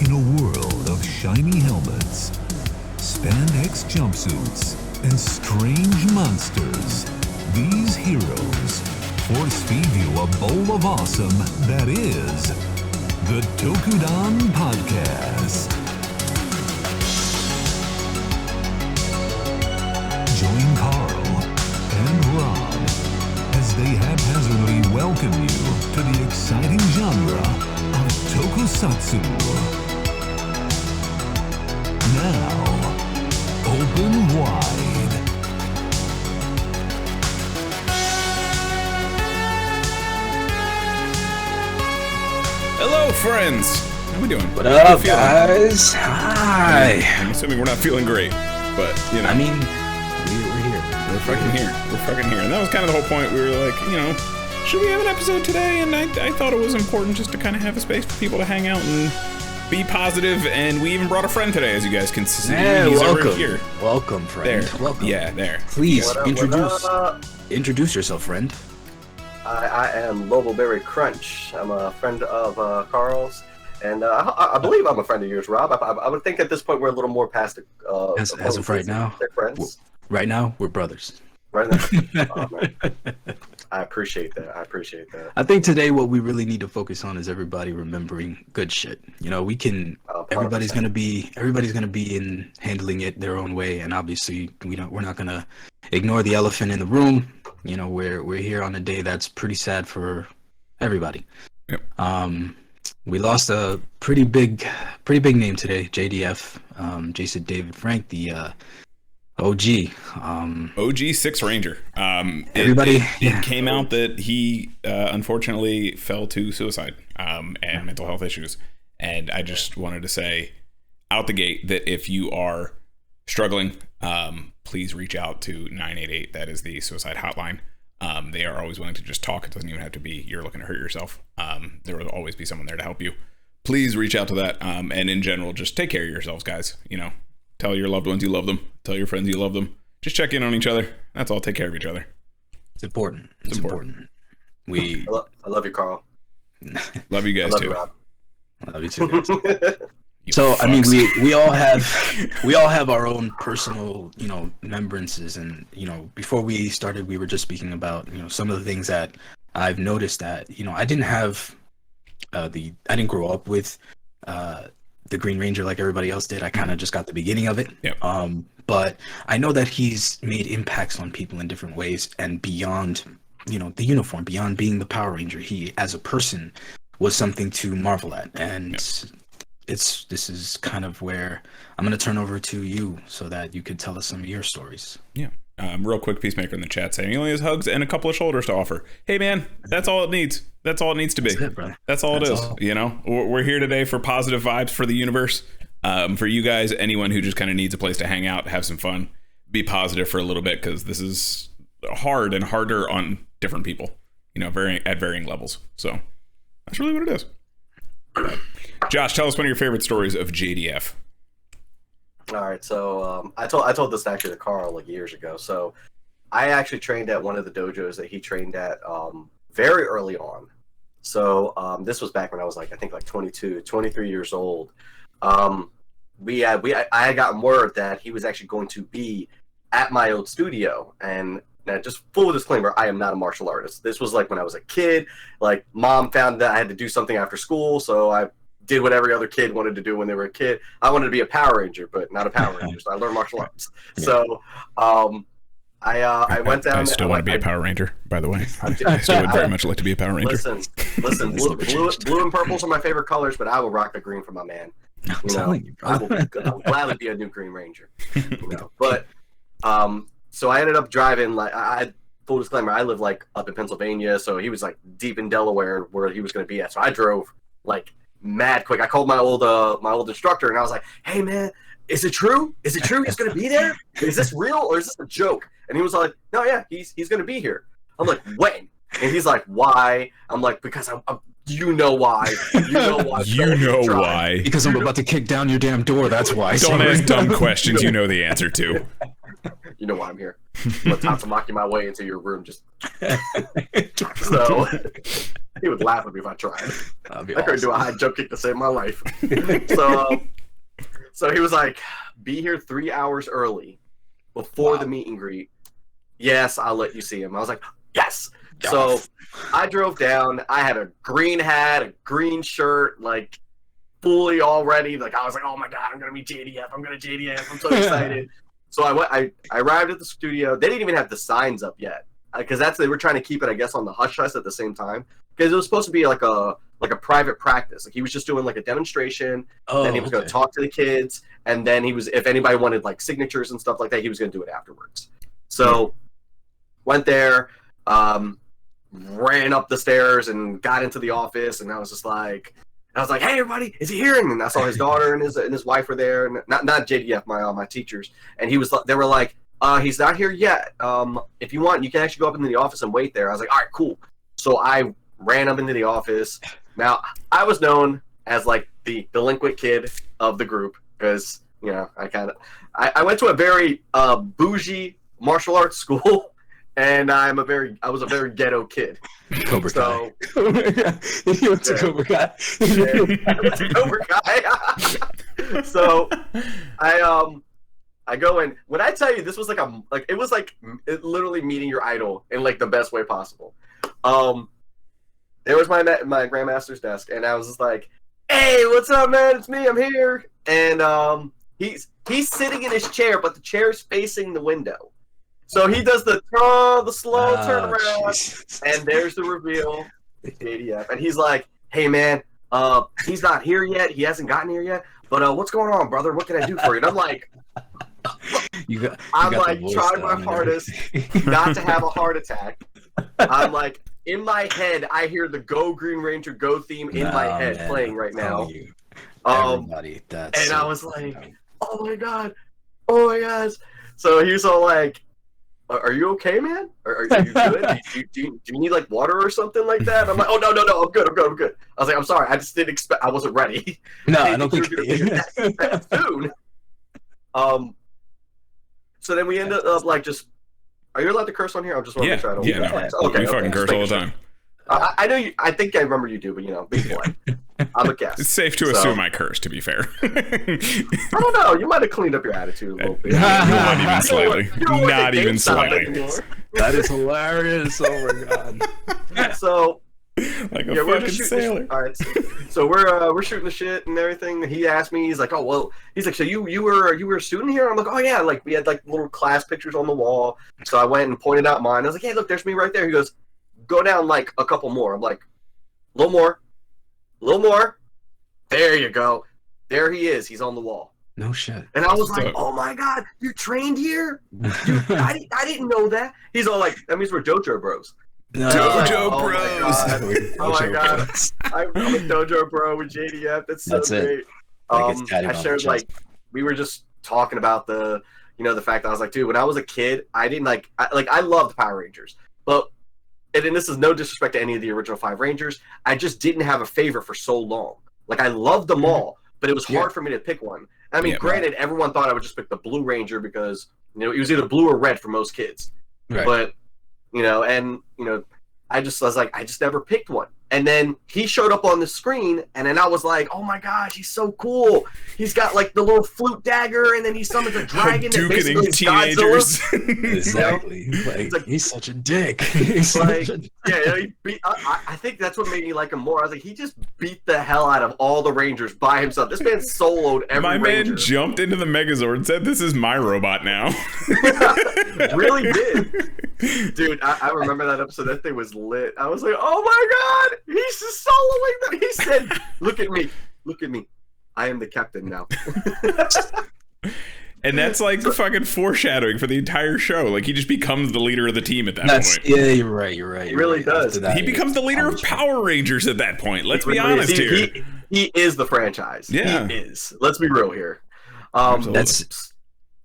In a world of shiny helmets, spandex jumpsuits, and strange monsters, these heroes force feed you a bowl of awesome that is the Tokudon Podcast. Join Carl and Rob as they haphazardly welcome you to the exciting genre of Tokusatsu. Now, open wide. Hello, friends. How we doing? What up, guys? Hi. I'm assuming we're not feeling great, but you know. I mean, we're here. We're fucking here. And that was kind of the whole point. We were like, you know, should we have an episode today? And I thought it was important just to kind of have a space for people to hang out and be positive. And we even brought a friend today, as you guys can see. Yeah, He's welcome. over here. Welcome, friend. There. Welcome. Yeah, there. Please What up, introduce yourself, friend. I am Loboberry Crunch. I'm a friend of Carl's, and I believe I'm a friend of yours, Rob. I would think at this point we're a little more past As of right now, they're friends. Right now, we're brothers. Right now, oh, man. I appreciate that. I think today what we really need to focus on is everybody remembering good shit. You know, we can. 100%. Everybody's gonna be in handling it their own way, and obviously we're not gonna ignore the elephant in the room. You know, we're here on a day that's pretty sad for everybody. Yep. We lost a pretty big name today, JDF, Jason David Frank, the OG. OG Six Ranger. Everybody It came out that he unfortunately fell to suicide and mental health issues. And I just wanted to say out the gate that if you are struggling, please reach out to 988. That is the suicide hotline. They are always willing to just talk. It doesn't even have to be you're looking to hurt yourself. There will always be someone there to help you. Please reach out to that. And in general, just take care of yourselves, guys. You know, tell your loved ones you love them. Tell your friends you love them. Just check in on each other. That's all. Take care of each other. It's important. It's important. I love you, Carl. Love you guys I love too. you, Rob. I love you too, guys. You So I mean, fucks. we all have our own personal, you know, remembrances, and you know, before we started, we were just speaking about, you know, some of the things that I've noticed that, you know, I didn't have I didn't grow up with the Green Ranger like everybody else did. I kind of just got the beginning of it. Yep. But I know that he's made impacts on people in different ways, and beyond, you know, the uniform, beyond being the Power Ranger, he as a person was something to marvel at, and. Yep. This is kind of where I'm going to turn over to you so that you could tell us some of your stories. Yeah. Real quick, Peacemaker in the chat saying he only has hugs and a couple of shoulders to offer. Hey, man, that's all it needs. That's all it needs to be. That's it, brother. That's all That's it is. all. You know, we're here today for positive vibes for the universe. For you guys, anyone who just kind of needs a place to hang out, have some fun, be positive for a little bit, because this is hard and harder on different people, you know, at varying levels. So that's really what it is. Josh, tell us one of your favorite stories of JDF. All right, so I told this actually to Carl like years ago. So I actually trained at one of the dojos that he trained at very early on. So this was back when I was like, I think like 22, 23 years old. I had gotten word that he was actually going to be at my old studio. And now, just full disclaimer, I am not a martial artist. This was like when I was a kid. Like, mom found that I had to do something after school, so I did what every other kid wanted to do when they were a kid. I wanted to be a Power Ranger, but not a Power Ranger, so I learned martial arts. Yeah. So I went down. I still want to be a Power Ranger, by the way. I still would very much like to be a Power Ranger. Listen, blue and purples are my favorite colors, but I will rock the green for my man. I'm telling you, I bro. will gladly be a new Green Ranger. You know? But so I ended up driving, like, full disclaimer, I live like up in Pennsylvania, so he was like deep in Delaware where he was going to be at. So I drove like mad quick. I called my old instructor, and I was like, "Hey man, is it true? Is it true he's going to be there? Is this real or is this a joke?" And he was like, "No, yeah, he's going to be here." I'm like, "When?" And he's like, "Why?" I'm like, "Because I'm you know why. You know why. You know why. Because I'm about to kick down your damn door. That's why. Don't ask dumb questions you know the answer to. You know why I'm here. But Tatsumaki my way into your room just so he would laugh at me if I tried. I couldn't do a high jump kick to save my life. So he was like, be here 3 hours early before the meet and greet. Yes, I'll let you see him. I was like, yes. So I drove down. I had a green hat, a green shirt, like fully all ready. Like I was like, oh my god, I'm gonna meet JDF. I'm gonna JDF. I'm so excited. So I arrived at the studio. They didn't even have the signs up yet because they were trying to keep it, I guess, on the hush hush at the same time because it was supposed to be like a private practice. Like he was just doing like a demonstration. Then he was going to talk to the kids, and then he was, if anybody wanted like signatures and stuff like that, he was going to do it afterwards. So went there, ran up the stairs and got into the office, and I was like, hey everybody, is he here? And I saw his daughter and his wife were there, and not JDF, my teachers, and they were like, he's not here yet. If you want, you can actually go up into the office and wait there. I was like, all right, cool. So I ran up into the office. Now I was known as like the delinquent kid of the group because I went to a very bougie martial arts school. And I was a very ghetto kid. Cobra Kai. He went to Cobra Kai. I went to Cobra Kai. So I go in. When I tell you this was it was literally meeting your idol in like the best way possible. There was my grandmaster's desk, and I was just like, "Hey, what's up, man? It's me. I'm here." And he's sitting in his chair, but the chair's facing the window. So he does the slow turnaround, and there's the reveal, JDF. And he's like, hey, man, he's not here yet. He hasn't gotten here yet. But what's going on, brother? What can I do for you? And I'm like, trying my hardest not to have a heart attack. I'm like, in my head, I hear the Go Green Ranger Go theme in my head playing right now. Everybody, that's and I was like, oh my god. So he was all like, are you okay, man? Are you good? do you need like water or something like that? I'm like, oh no, I'm good. I was like, I'm sorry, I just didn't expect. I wasn't ready. No, I don't think that soon. So then we ended up like just. Are you allowed to curse on here? I'm just want to try to. Okay, you fucking curse all the time. I know you. I think I remember you do, but be polite. I'm a guest. It's safe to assume I curse. To be fair, I don't know. You might have cleaned up your attitude a little bit. Not even slightly. Not even slightly. That is hilarious. Oh my god. So, like a fucking sailor. All right. So we're shooting the shit and everything. He asked me. He's like, oh well. He's like, so you were a student here? I'm like, oh yeah. Like we had like little class pictures on the wall. So I went and pointed out mine. I was like, hey, look, there's me right there. He goes, go down like a couple more. I'm like, a little more. There you go. There he is. He's on the wall. No shit. And I was like, oh my god, you trained here? Dude, I didn't know that. He's all like, that means we're Dojo Bros. No. Dojo Bros. Oh my god. I'm a Dojo Bro with JDF. That's so great. I shared like, we were just talking about the fact that I was like, dude, when I was a kid, I didn't I loved Power Rangers. But and this is no disrespect to any of the original 5 Rangers, I just didn't have a favorite for so long. Like, I loved them all, but it was hard for me to pick one. I mean, granted, everyone thought I would just pick the Blue Ranger because, it was either blue or red for most kids. Right. But, I was like, I just never picked one. And then he showed up on the screen, and then I was like, oh my gosh, he's so cool. He's got like the little flute dagger, and then he summons a dragon that basically is teenagers. Exactly. He's such a dick. I think that's what made me like him more. I was like, he just beat the hell out of all the Rangers by himself. This man soloed every Ranger. Man jumped into the Megazord and said, this is my robot now. Really did. Dude, I remember that episode. That thing was lit. I was like, oh my god, he's just soloing them. He said, look at me. I am the captain now. And that's like the fucking foreshadowing for the entire show. Like, he just becomes the leader of the team at that point. Yeah, you're right. He really does. He becomes the leader of Power Rangers at that point. Let's be honest here. He is the franchise. Yeah. He is. Let's be real here.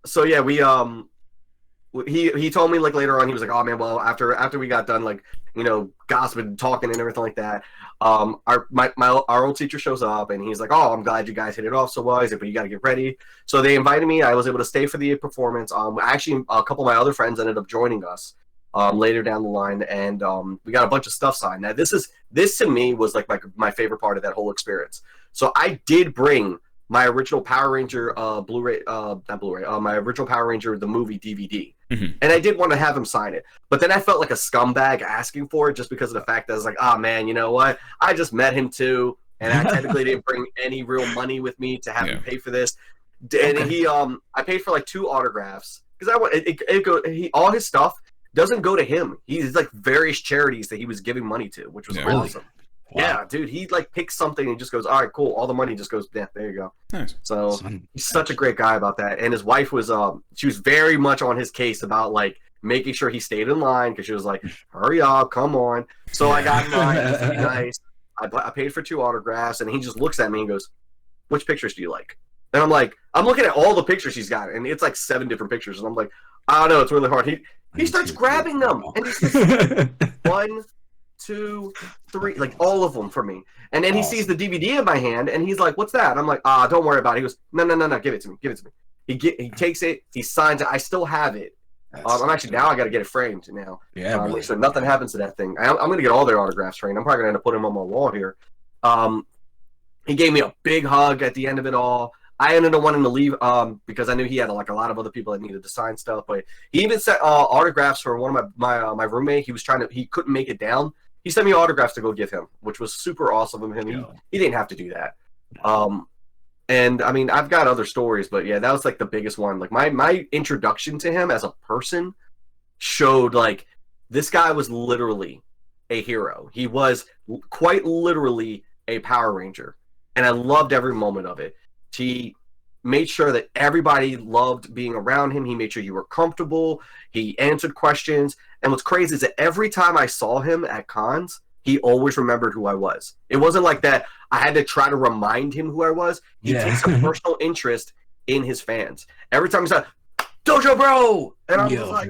So yeah, he told me like later on, he was like, oh man, well after we got done like gossiping, talking, and everything like that, our old teacher shows up and he's like, oh, I'm glad you guys hit it off so well. He's like, but you got to get ready. So they invited me. I was able to stay for the performance. Actually, a couple of my other friends ended up joining us later down the line, and we got a bunch of stuff signed. Now this to me was like my favorite part of that whole experience. So I did bring my original Power Ranger Blu-ray, not Blu-ray, my original Power Ranger the movie DVD, and I did want to have him sign it, but then I felt like a scumbag asking for it just because of the fact that I was like, oh man, you know what? I just met him too, and I technically didn't bring any real money with me to have him pay for this, and I paid for like 2 autographs because all his stuff doesn't go to him. He's like various charities that he was giving money to, which was awesome. Wow. Yeah, dude, he like picks something and just goes, all right, cool. All the money just goes, yeah, there you go. Nice. So he's such a great guy about that. And his wife was, she was very much on his case about like making sure he stayed in line because she was like, hurry up, come on. So I got in line. It was really nice. I paid for 2 autographs, and he just looks at me and goes, which pictures do you like? And I'm like, I'm looking at all the pictures he's got, and it's like 7 different pictures. And I'm like, I don't know, it's really hard. He starts grabbing them, and he's like, 1, 2, 3, like all of them for me. And then he sees the DVD in my hand, and he's like, what's that? I'm like, don't worry about it. He goes, no, give it to me. He takes it, he signs it. I still have it. I'm actually, now I got to get it framed now. Yeah, so nothing happens to that thing. I'm going to get all their autographs framed. I'm probably going to end up putting them on my wall here. He gave me a big hug at the end of it all. I ended up wanting to leave because I knew he had like a lot of other people that needed to sign stuff. But he even sent autographs for one of my roommate. He couldn't make it down. He sent me autographs to go give him, which was super awesome of him. He didn't have to do that. And I mean, I've got other stories, but yeah, that was like the biggest one. Like my introduction to him as a person showed like this guy was literally a hero. He was quite literally a Power Ranger, and I loved every moment of it. He made sure that everybody loved being around him. He made sure you were comfortable. He answered questions. And what's crazy is that every time I saw him at cons, he always remembered who I was. It wasn't like that I had to try to remind him who I was. He takes a personal interest in his fans. Every time he said, Dojo Bro! And I was like,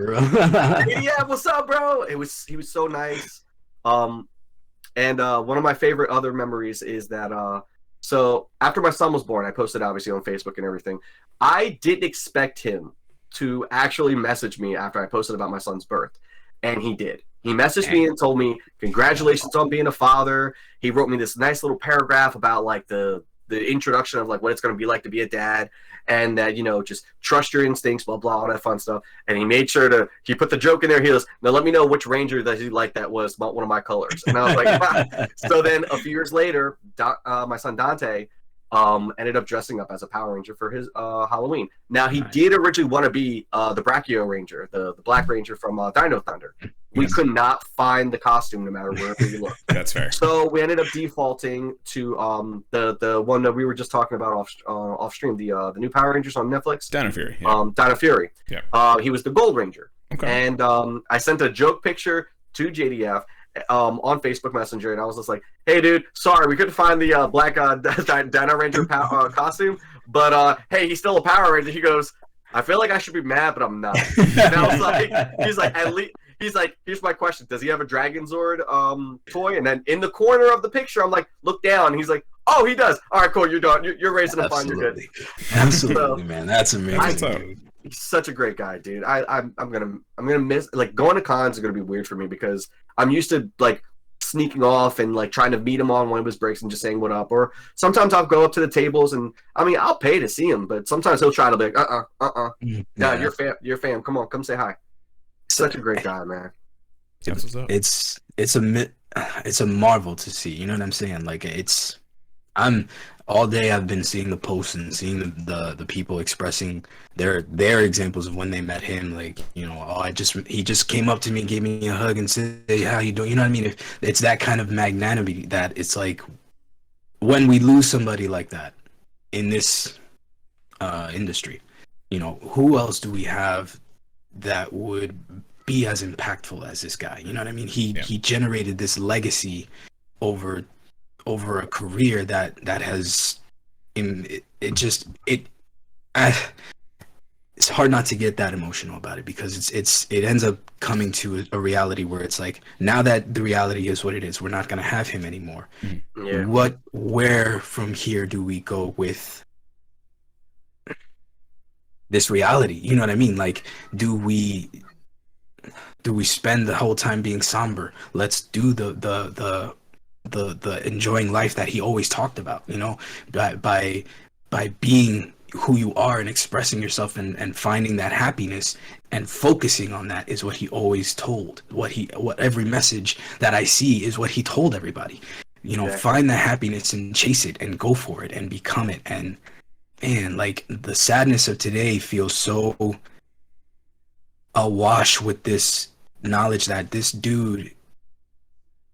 yeah, what's up, bro? He was so nice. And one of my favorite other memories is that so after my son was born, I posted obviously on Facebook and everything. I didn't expect him to actually message me after I posted about my son's birth. And he did. He messaged me and told me, congratulations on being a father. He wrote me this nice little paragraph about like the introduction of like what it's going to be like to be a dad. And that, just trust your instincts, blah, blah, all that fun stuff. And he made sure he put the joke in there. He goes, now let me know which Ranger that he liked that was about one of my colors. And I was like, wow. So then a few years later, my son Dante ended up dressing up as a Power Ranger for his Halloween. Now, he did originally want to be the Brachio Ranger, the Black Ranger from Dino Thunder. We could not find the costume no matter where we looked. That's fair. So we ended up defaulting to the one that we were just talking about off stream, the new Power Rangers on Netflix. Dino Fury. Yeah. Dino Fury. Yeah. He was the Gold Ranger. Okay. And I sent a joke picture to JDF on Facebook Messenger, and I was just like, hey, dude, sorry, we couldn't find the black Dino Ranger costume, but hey, he's still a Power Ranger. He goes, I feel like I should be mad, but I'm not. And I was like, he's like, at least. He's like, here's my question. Does he have a Dragon Zord toy? And then in the corner of the picture, I'm like, look down. He's like, oh, he does. All right, cool. You're done. You're raising him fine. You're good. Absolutely, man. That's amazing. He's such a great guy, dude. I'm gonna miss like going to cons is gonna be weird for me because I'm used to like sneaking off and like trying to meet him on one of his breaks and just saying what up. Or sometimes I'll go up to the tables and I mean I'll pay to see him, but sometimes he'll try to be like, no, you're fam. Come on, come say hi. Such a great guy, man. It's a marvel to see. You know what I'm saying? Like I'm all day I've been seeing the posts and seeing the people expressing their examples of when they met him. Like, he just came up to me, gave me a hug, and said, hey, how you doing? You know what I mean? It's that kind of magnanimity that it's like when we lose somebody like that in this industry, who else do we have that would be as impactful as this guy? You know what I mean? He generated this legacy over a career that has it's hard not to get that emotional about it, because it ends up coming to a reality where it's like, now that the reality is what it is, we're not going to have him anymore. Yeah. Where from here do we go with this reality? You know what I mean? Like, do we spend the whole time being somber? Let's do the enjoying life that he always talked about, you know, by being who you are and expressing yourself and finding that happiness and focusing on that is what he always told. What every message that I see is what he told everybody. You know, find the happiness and chase it and go for it and become it. And man, like, the sadness of today feels so awash with this knowledge that this dude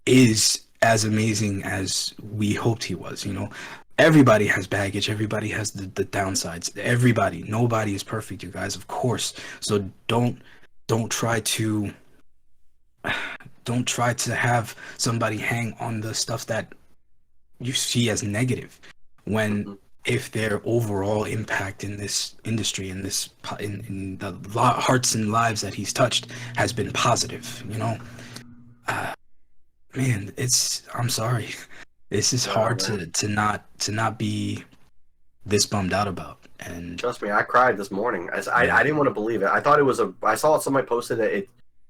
is as amazing as we hoped he was. You know, everybody has baggage, everybody has the downsides, nobody is perfect, you guys, of course. So don't try to have somebody hang on the stuff that you see as negative, when if their overall impact in this industry, in the hearts and lives that he's touched, has been positive, you know. Man, I'm sorry. This is hard to not be this bummed out about. And trust me, I cried this morning. I didn't want to believe it. I thought it was I saw somebody posted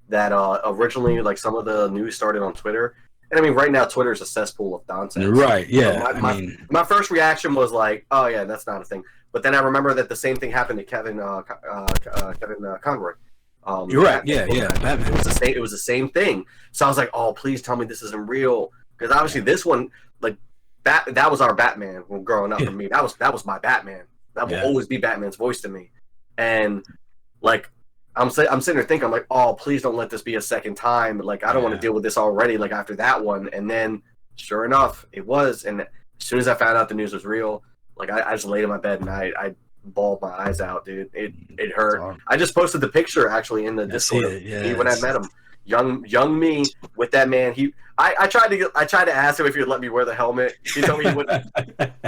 that originally, like, some of the news started on Twitter. And I mean, right now Twitter is a cesspool of nonsense. Right? Yeah. So my first reaction was like, "Oh yeah, that's not a thing." But then I remember that the same thing happened to Kevin Conroy. You're right. Yeah. Batman. It was the same thing. So I was like, "Oh, please tell me this isn't real," because obviously this one, like, that was our Batman when growing up. For me, that was my Batman. That will always be Batman's voice to me. And like, I'm sitting there thinking, I'm like, oh, please don't let this be a second time. Like, I don't want to deal with this already, like, after that one. And then, sure enough, it was. And as soon as I found out the news was real, like, I just laid in my bed and I bawled my eyes out, dude. It hurt. I just posted the picture, actually, in the Discord when I met him. Young me with that man. I tried to ask him if he would let me wear the helmet. He told me he wouldn't.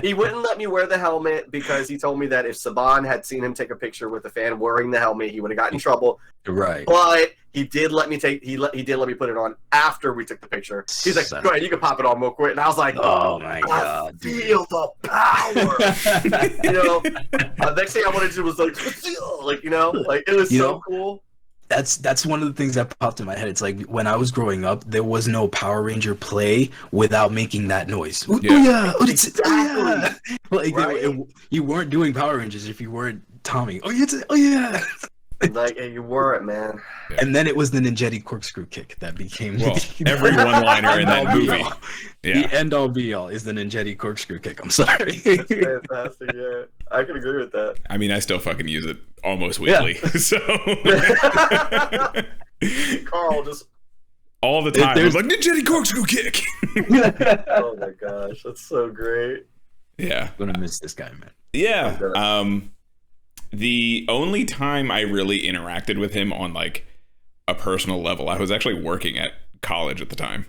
He wouldn't let me wear the helmet because he told me that if Saban had seen him take a picture with a fan wearing the helmet, he would have gotten in trouble. Right. But he did let me put it on after we took the picture. He's like, "Go ahead, you can pop it on real quick." And I was like, "Oh my god, I feel the power." You know, next thing I wanted to do was like, you know, like, it was so cool. That's one of the things that popped in my head. It's like, when I was growing up, there was no Power Ranger play without making that noise. Exactly. Like, you weren't doing Power Rangers if you weren't Tommy. Oh, Like, you weren't, man. And then it was the Ninjetti corkscrew kick that became every one-liner in that movie. The end-all be-all is the Ninjetti corkscrew kick. I'm sorry. That's fantastic. Yeah, I can agree with that. I mean, I still fucking use it almost weekly. So Carl just all the time. I was like, Ninjetti corkscrew kick. Oh my gosh, that's so great. Yeah, I'm gonna miss this guy, man. Yeah. The only time I really interacted with him on, like, a personal level, I was actually working at college at the time,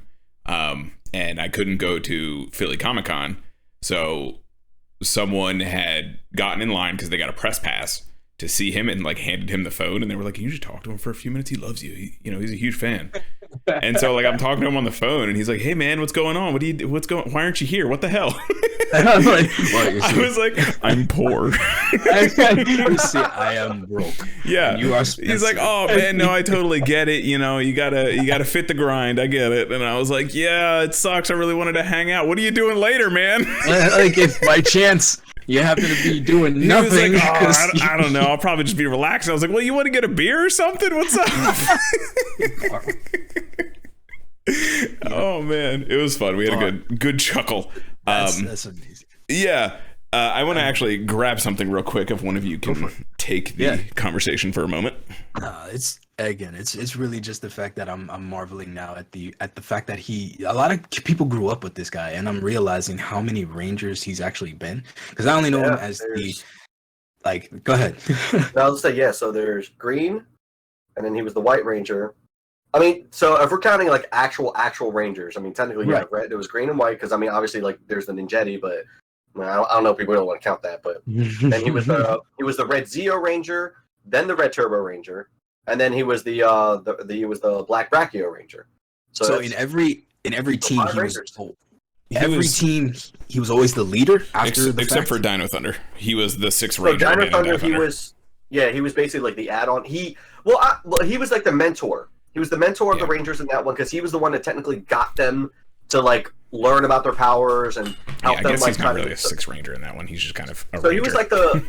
and I couldn't go to Philly Comic-Con, so someone had gotten in line because they got a press pass to see him and, like, handed him the phone, and they were like, "You should talk to him for a few minutes. He loves you. He's a huge fan." And so, like, I'm talking to him on the phone, and he's like, "Hey man, what's going on? Why aren't you here? What the hell?" I was like, "I'm poor." I am broke. Yeah. You are He's like, "Oh man, no, I totally get it. You gotta fit the grind. I get it." And I was like, "Yeah, it sucks. I really wanted to hang out. What are you doing later, man?" Like, if by chance you happen to be doing nothing. He was like, I don't know. I'll probably just be relaxing. I was like, "Well, you want to get a beer or something? What's up?" Oh man, it was fun. We had a good chuckle. That's amazing. Yeah. I want to actually grab something real quick if one of you can take the conversation for a moment. It's really just the fact that I'm marveling now at the fact that a lot of people grew up with this guy, and I'm realizing how many Rangers he's actually been, because I only know him as go ahead. I'll just say, so there's Green, and then he was the White Ranger. I mean, so if we're counting, like, actual Rangers, I mean, technically, right, there was Green and White, because, I mean, obviously, like, there's the Ninjetti, but I don't know if people don't want to count that, but then he was the Red Zeo Ranger, then the Red Turbo Ranger, and then he was the Black Brachio Ranger. So in every team he was always the leader except for Dino Thunder. He was the sixth So Ranger. Dino Thunder, he was basically like the add-on. He was like the mentor. He was the mentor of the Rangers in that one because he was the one that technically got them to like learn about their powers and help them. I guess like he's not really a sixth Ranger in that one. He's just kind of a so Ranger. He was like the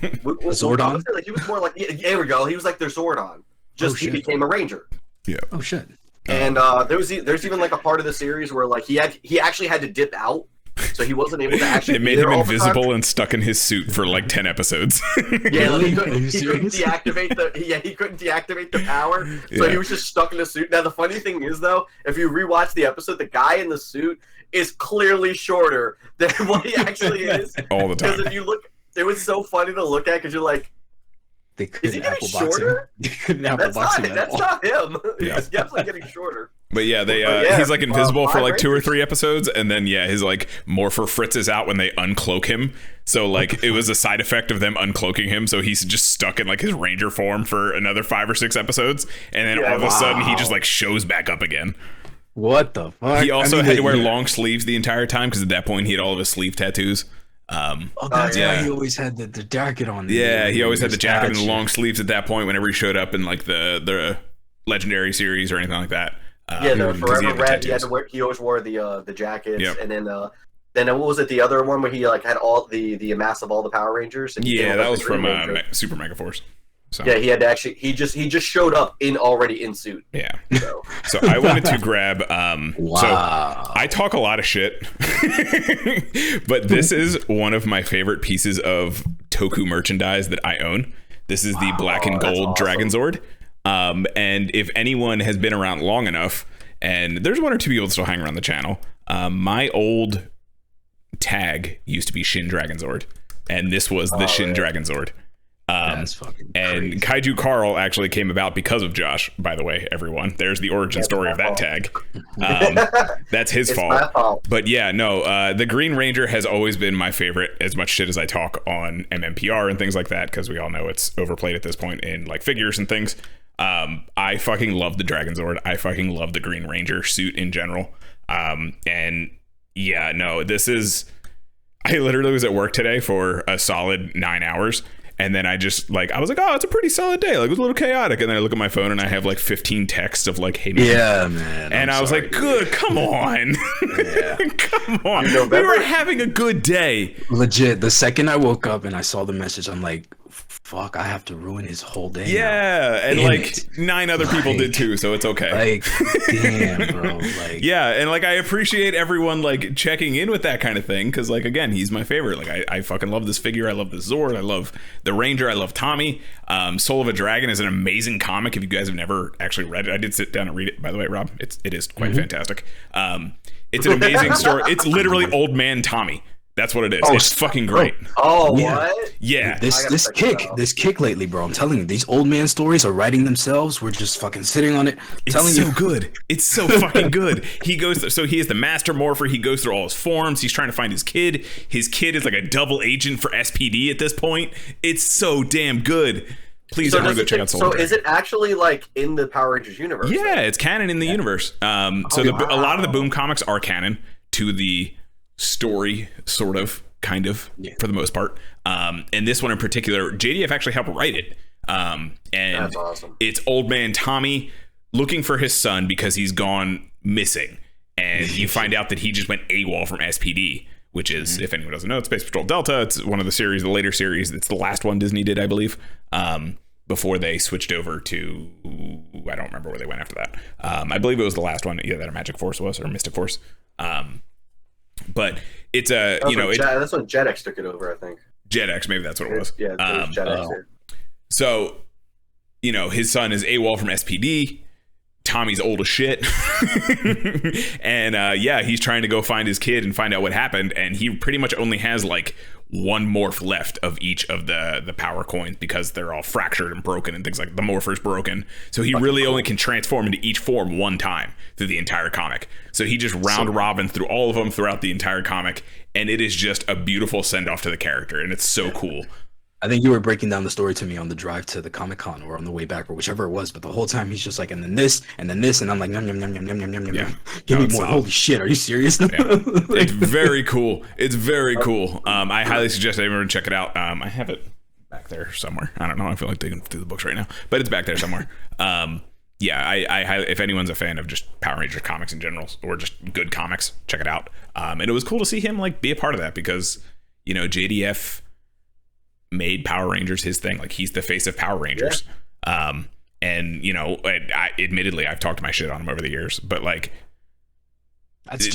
Zordon. Like, he was more like there we go. He was like their Zordon. Just he became a Ranger. Yeah. Oh shit. And there's even like a part of the series where like he actually had to dip out, so he wasn't able to actually. It made him invisible and stuck in his suit for like 10 episodes. Yeah, like he couldn't deactivate the power, so he was just stuck in the suit. Now the funny thing is though, if you rewatch the episode, the guy in the suit is clearly shorter than what he actually is. All the time. Because if you look, it was so funny to look at because you're like, is he getting shorter? That's not him. Yeah. He's definitely getting shorter. But yeah, he's like invisible for like 2 or 3 episodes, and then his like Morpher fritzes out when they uncloak him. So like it was a side effect of them uncloaking him, so he's just stuck in like his Ranger form for another 5 or 6 episodes, and then all of a sudden he just like shows back up again. What the fuck? He also had to wear long sleeves the entire time because at that point he had all of his sleeve tattoos. That's why he always had the jacket on. Yeah, he always had the jacket and the long sleeves at that point whenever he showed up in like the Legendary series or anything like that. The Forever Red. He always wore the jackets, and then what was it? The other one where he like had all the amass of all the Power Rangers. And that was from Super Mega Force. So. Yeah, he had to actually. He just showed up already in suit. Yeah. So I wanted to grab. Wow. So I talk a lot of shit, but this is one of my favorite pieces of Toku merchandise that I own. This is the black and gold Dragon Zord. And if anyone has been around long enough, and there's 1 or 2 people that still hang around the channel, my old tag used to be Shin Dragon Zord, and this was the Shin Dragon Zord. That's fucking and crazy. Kaiju Carl actually came about because of Josh, by the way, everyone. There's the origin story of that tag. That's his fault. But the Green Ranger has always been my favorite, as much shit as I talk on MMPR and things like that, because we all know it's overplayed at this point in like figures and things. I fucking love the Dragon Zord. I fucking love the Green Ranger suit in general. This is... I literally was at work today for a solid 9 hours. And then I just like, I was like, oh, it's a pretty solid day. Like, it was a little chaotic. And then I look at my phone and I have like 15 texts of like, hey, man. Yeah, man. And I was like, good, come on. Yeah. Come on. We were having a good day. Legit. The second I woke up and I saw the message, I'm like, fuck, I have to ruin his whole day. Yeah. Now. And like 9 other people did too. So it's okay. Like, damn, bro. Like, yeah. And like, I appreciate everyone like checking in with that kind of thing. Cause like, again, he's my favorite. Like I fucking love this figure. I love the Zord. I love the Ranger. I love Tommy. Soul of a Dragon is an amazing comic. If you guys have never actually read it, I did sit down and read it, by the way, Rob. It is quite fantastic. It's an amazing story. It's literally old man Tommy. That's what it is. It's fucking great. What? Yeah. This kick lately, bro. I'm telling you, these old man stories are writing themselves. We're just fucking sitting on it. It's so good. It's so fucking good. He goes so he is the master morpher. He goes through all his forms. He's trying to find his kid. His kid is like a double agent for SPD at this point. It's so damn good. Please everyone go check out Soul. So is it actually like in the Power Rangers universe? Yeah, it's canon in the universe. A lot of the Boom comics are canon to the story, sort of, kind of, for the most part. And this one in particular, JDF actually helped write it. And that's awesome. It's old man Tommy looking for his son because he's gone missing. And you find out that he just went AWOL from SPD, which is, if anyone doesn't know, it's Space Patrol Delta. It's one of the series, the later series. It's the last one Disney did, I believe, before they switched over to, I don't remember where they went after that. I believe it was the last one, either that or Magic Force was, or Mystic Force. But it's that's when JetX took it over, I think. JetX, maybe that's what it was. Yeah, it was JetX here. So, his son is AWOL from SPD. Tommy's old as shit. And he's trying to go find his kid and find out what happened. And he pretty much only has like one morph left of each of the power coins because they're all fractured and broken and things like the morpher's broken. So he really only can transform into each form one time through the entire comic. So he just round robin through all of them throughout the entire comic. And it is just a beautiful send off to the character. And it's so cool. I think you were breaking down the story to me on the drive to the Comic-Con or on the way back or whichever it was, but the whole time he's just like, and then this, and then this, and I'm like, yum, yum, yum, yum, yum, yum, yum, yum. Give me more. Holy shit, are you serious? Yeah. It's very cool. It's very cool. I highly suggest everyone check it out. I have it back there somewhere. I don't know. I feel like digging through the books right now, but it's back there somewhere. Yeah, I highly, if anyone's a fan of just Power Rangers comics in general or just good comics, check it out. And it was cool to see him like be a part of that because, you know, JDF made Power Rangers his thing. Like he's the face of Power Rangers. Yeah. And you know, admittedly, I've talked my shit on him over the years, but like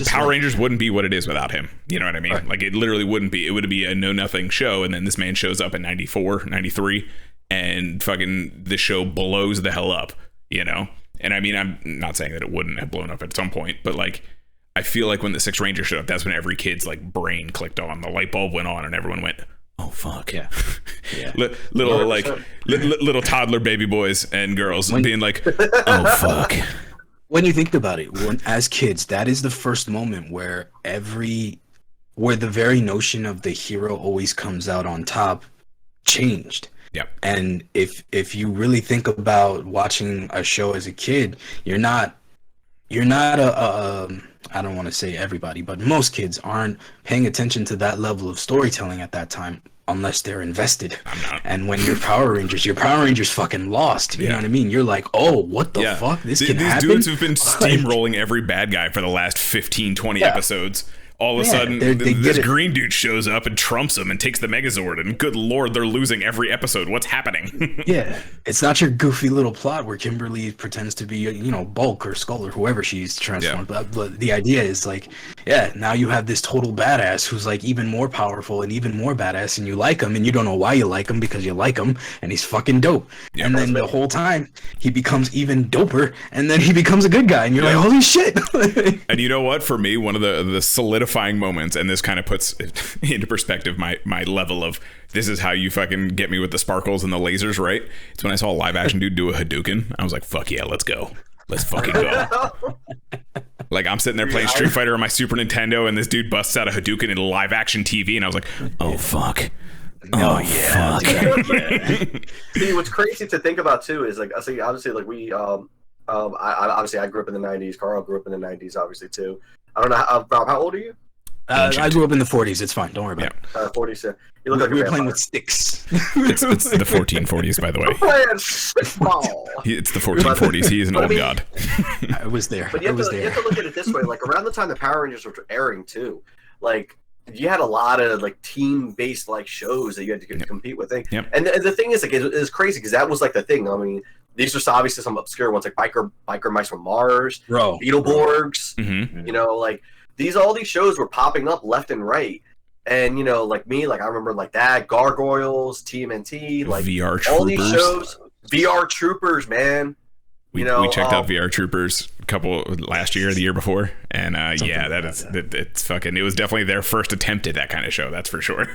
Power Rangers wouldn't be what it is without him. You know what I mean? Right. Like it literally wouldn't be. It would be a know nothing show. And then this man shows up in 94, 93 and fucking the show blows the hell up, you know? And I mean, I'm not saying that it wouldn't have blown up at some point, but like, I feel like when the Sixth Ranger showed up, that's when every kid's like brain clicked on, the light bulb went on and everyone went, oh fuck. Yeah. Little like little toddler baby boys and girls being like, oh fuck. When you think about it, as kids, that is the first moment where the very notion of the hero always comes out on top changed. Yep. And if you really think about watching a show as a kid, you're not I don't want to say everybody, but most kids aren't paying attention to that level of storytelling at that time unless they're invested. And when you're Power Rangers fucking lost. You know what I mean? You're like, oh, what the fuck? This can happen? These dudes have been steamrolling every bad guy for the last 15, 20 episodes. All of a sudden, this green dude shows up and trumps him and takes the Megazord. And good lord, they're losing every episode. What's happening? Yeah, it's not your goofy little plot where Kimberly pretends to be, you know, Bulk or Skull or whoever she's transformed. Yeah. But the idea is like, yeah, now you have this total badass who's like even more powerful and even more badass, and you like him, and you don't know why you like him because you like him, and he's fucking dope. Yeah, and then the whole time he becomes even doper, and then he becomes a good guy, and you're like, holy shit. And you know what? For me, one of the solidifying moments, and this kind of puts into perspective my level of this is how you fucking get me with the sparkles and the lasers, right? It's when I saw a live action dude do a Hadouken. I was like, fuck yeah, let's go. Let's fucking go. Like I'm sitting there playing Street Fighter on my Super Nintendo and this dude busts out a Hadouken in live action TV and I was like, oh fuck. Oh yeah. Fuck. See, what's crazy to think about too is like, I see, obviously, like we, I grew up in the '90s. Carl grew up in the '90s, obviously too. I don't know, Rob, how old are you? I grew up in the 40s. It's fine. Don't worry about it. 40s. You look like we were playing with sticks. It's the 1440s, by the way. It's the 1440s. He is an old god. I was there. But you have to look at it this way. Like around the time the Power Rangers were airing too, like you had a lot of like team-based like shows that you had to compete with. Yep. And the thing is, like, it's crazy because that was like the thing. I mean, these are obviously some obscure ones like Biker Mice from Mars, Beetleborgs. Mm-hmm. You know, like all these shows were popping up left and right. And, you know, like me, like I remember like that, Gargoyles, TMNT, like VR Troopers. All these shows, VR Troopers, man. We checked out VR Troopers a couple last year or the year before, and it's fucking. It was definitely their first attempt at that kind of show. That's for sure.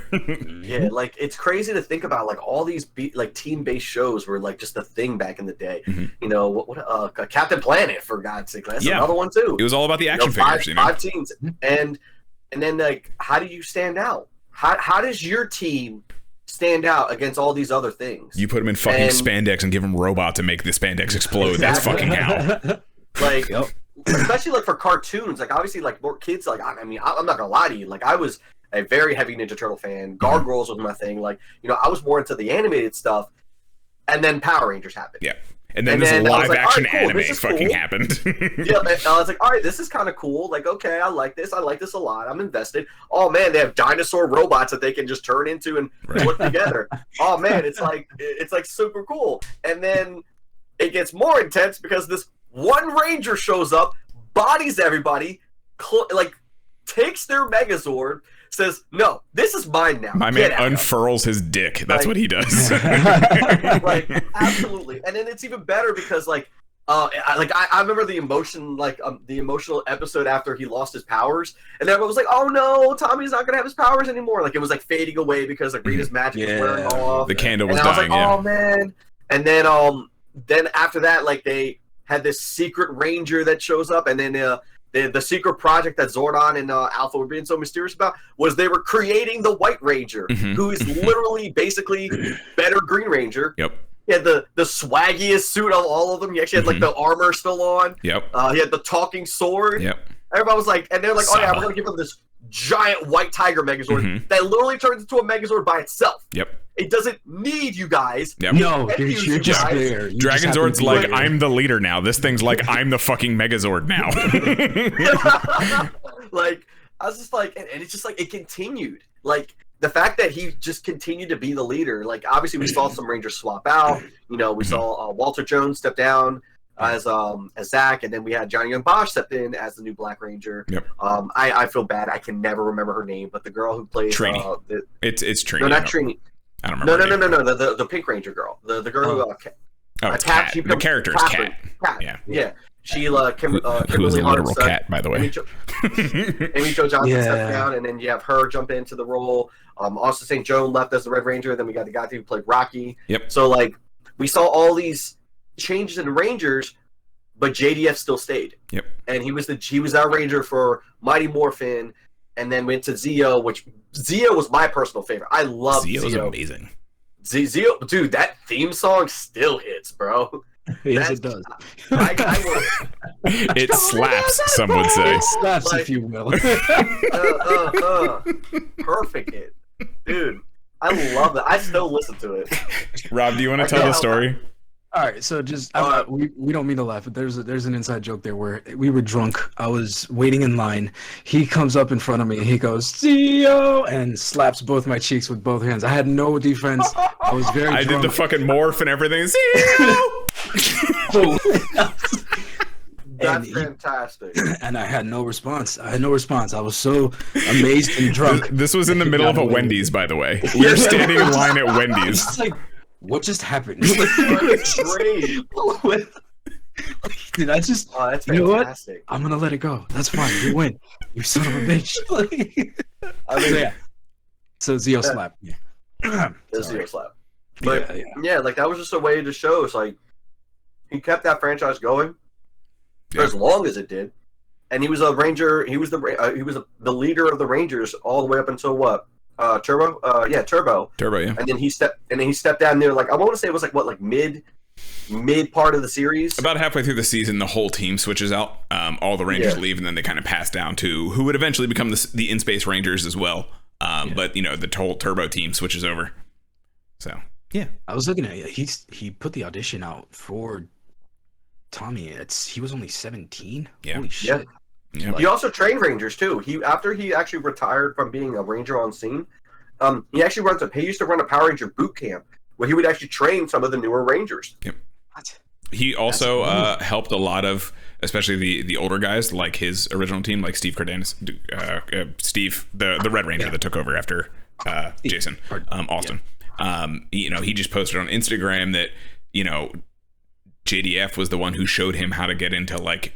Yeah, like it's crazy to think about. Like all these like team-based shows were like just a thing back in the day. Mm-hmm. You know what? Captain Planet, for God's sake, that's another one too. It was all about the action figures. Five teams, and then like, how do you stand out? How does your team stand out against all these other things? You put them in fucking spandex and give them robot to make the spandex explode. Exactly. That's fucking how. Like, especially like for cartoons, like obviously like more kids. Like I mean, I'm not gonna lie to you. Like I was a very heavy Ninja Turtle fan. Gargoyles was my thing. Like, you know, I was more into the animated stuff, and then Power Rangers happened. Yeah. And then this live action anime fucking happened. Yeah, I was like, all right, this is kind of cool. Like, okay, I like this. I like this a lot. I'm invested. Oh man, they have dinosaur robots that they can just turn into and work together. Oh man, it's like super cool. And then it gets more intense because this one ranger shows up, bodies everybody, like takes their Megazord, says, no, this is mine now. My man unfurls his dick. That's what he does. Like, absolutely. And then it's even better because, like, I remember the emotion, like, the emotional episode after he lost his powers, and everyone was like, oh no, Tommy's not gonna have his powers anymore. Like, it was like fading away because like Rita's magic was wearing off. The candle was dying. I was like, oh man. And then after that, like, they had this secret ranger that shows up, and then the secret project that Zordon and Alpha were being so mysterious about was they were creating the White Ranger, who is literally basically better Green Ranger. Yep. He had the swaggiest suit of all of them. He actually had like the armor still on. Yep. He had the talking sword. Yep. Everybody was like, and they're like, oh yeah, we're gonna give him this giant white tiger Megazord that literally turns into a Megazord by itself. Yep. It doesn't need you guys. Yep. No, you're just there. Dragon Zord's like, I'm the leader now. This thing's like, I'm the fucking Megazord now. Like, I was just like, and it's just like, it continued. Like, the fact that he just continued to be the leader, like, obviously we saw some Rangers swap out. You know, we saw Walter Jones step down as Zach, and then we had Johnny Young Bosch step in as the new Black Ranger. Yep. I feel bad. I can never remember her name, but the girl who plays Trini. It's Trini. No, not Trini. I don't remember. No. The Pink Ranger girl. The girl who it's Cat. The character is Cat. Yeah. Sheila, who is a literal cat, by the way. Amy Jo Johnson stepped down, and then you have her jump into the role. Austin St. Joan left as the Red Ranger. Then we got the guy who played Rocky. Yep. So like we saw all these changes in the Rangers, but JDF still stayed. Yep. And he was our Ranger for Mighty Morphin, and then went to Zeo, which Zeo was my personal favorite. I love Zeo. Zeo's amazing. Zeo, dude, that theme song still hits, bro. Yes, it does. It slaps, some would say. It slaps, if you will. Perfect hit. Dude, I love it. I still listen to it. Rob, do you want to tell the story? All right, so just we don't mean to laugh, but there's an inside joke there where we were drunk. I was waiting in line. He comes up in front of me and he goes, "CEO," and slaps both my cheeks with both hands. I had no defense. I was very I drunk. did the fucking morph and everything. CEO! That's fantastic. And I had no response. I was so amazed and drunk. This was in the middle of a Wendy's, by the way. We were standing in line at Wendy's. It's like, what just happened? That's great. Did I just? Oh, that's you know what? fantastic. I'm gonna let it go. That's fine. You win. You son of a bitch. I mean, So Zeo slapped me. the Zeo slap. But yeah, like that was just a way to show. It's like he kept that franchise going for as long as it did, and he was a Ranger. He was the leader of the Rangers all the way up until what? Turbo. Turbo, yeah. And then he stepped down there. Like I want to say it was like mid part of the series. About halfway through the season, the whole team switches out. All the Rangers leave, and then they kind of pass down to who would eventually become the In Space Rangers as well. But you know, the whole Turbo team switches over. So yeah, I was looking at it. He put the audition out for Tommy. He was only 17. Yeah. Holy shit. Yeah. He also trained Rangers too. After he actually retired from being a Ranger on scene, he actually he used to run a Power Ranger boot camp where he would actually train some of the newer Rangers. Yep. He also helped a lot of, especially the older guys, like his original team, like Steve Cardenas, Steve, the Red Ranger that took over after Jason Austin. You know, he just posted on Instagram that, you know, JDF was the one who showed him how to get into like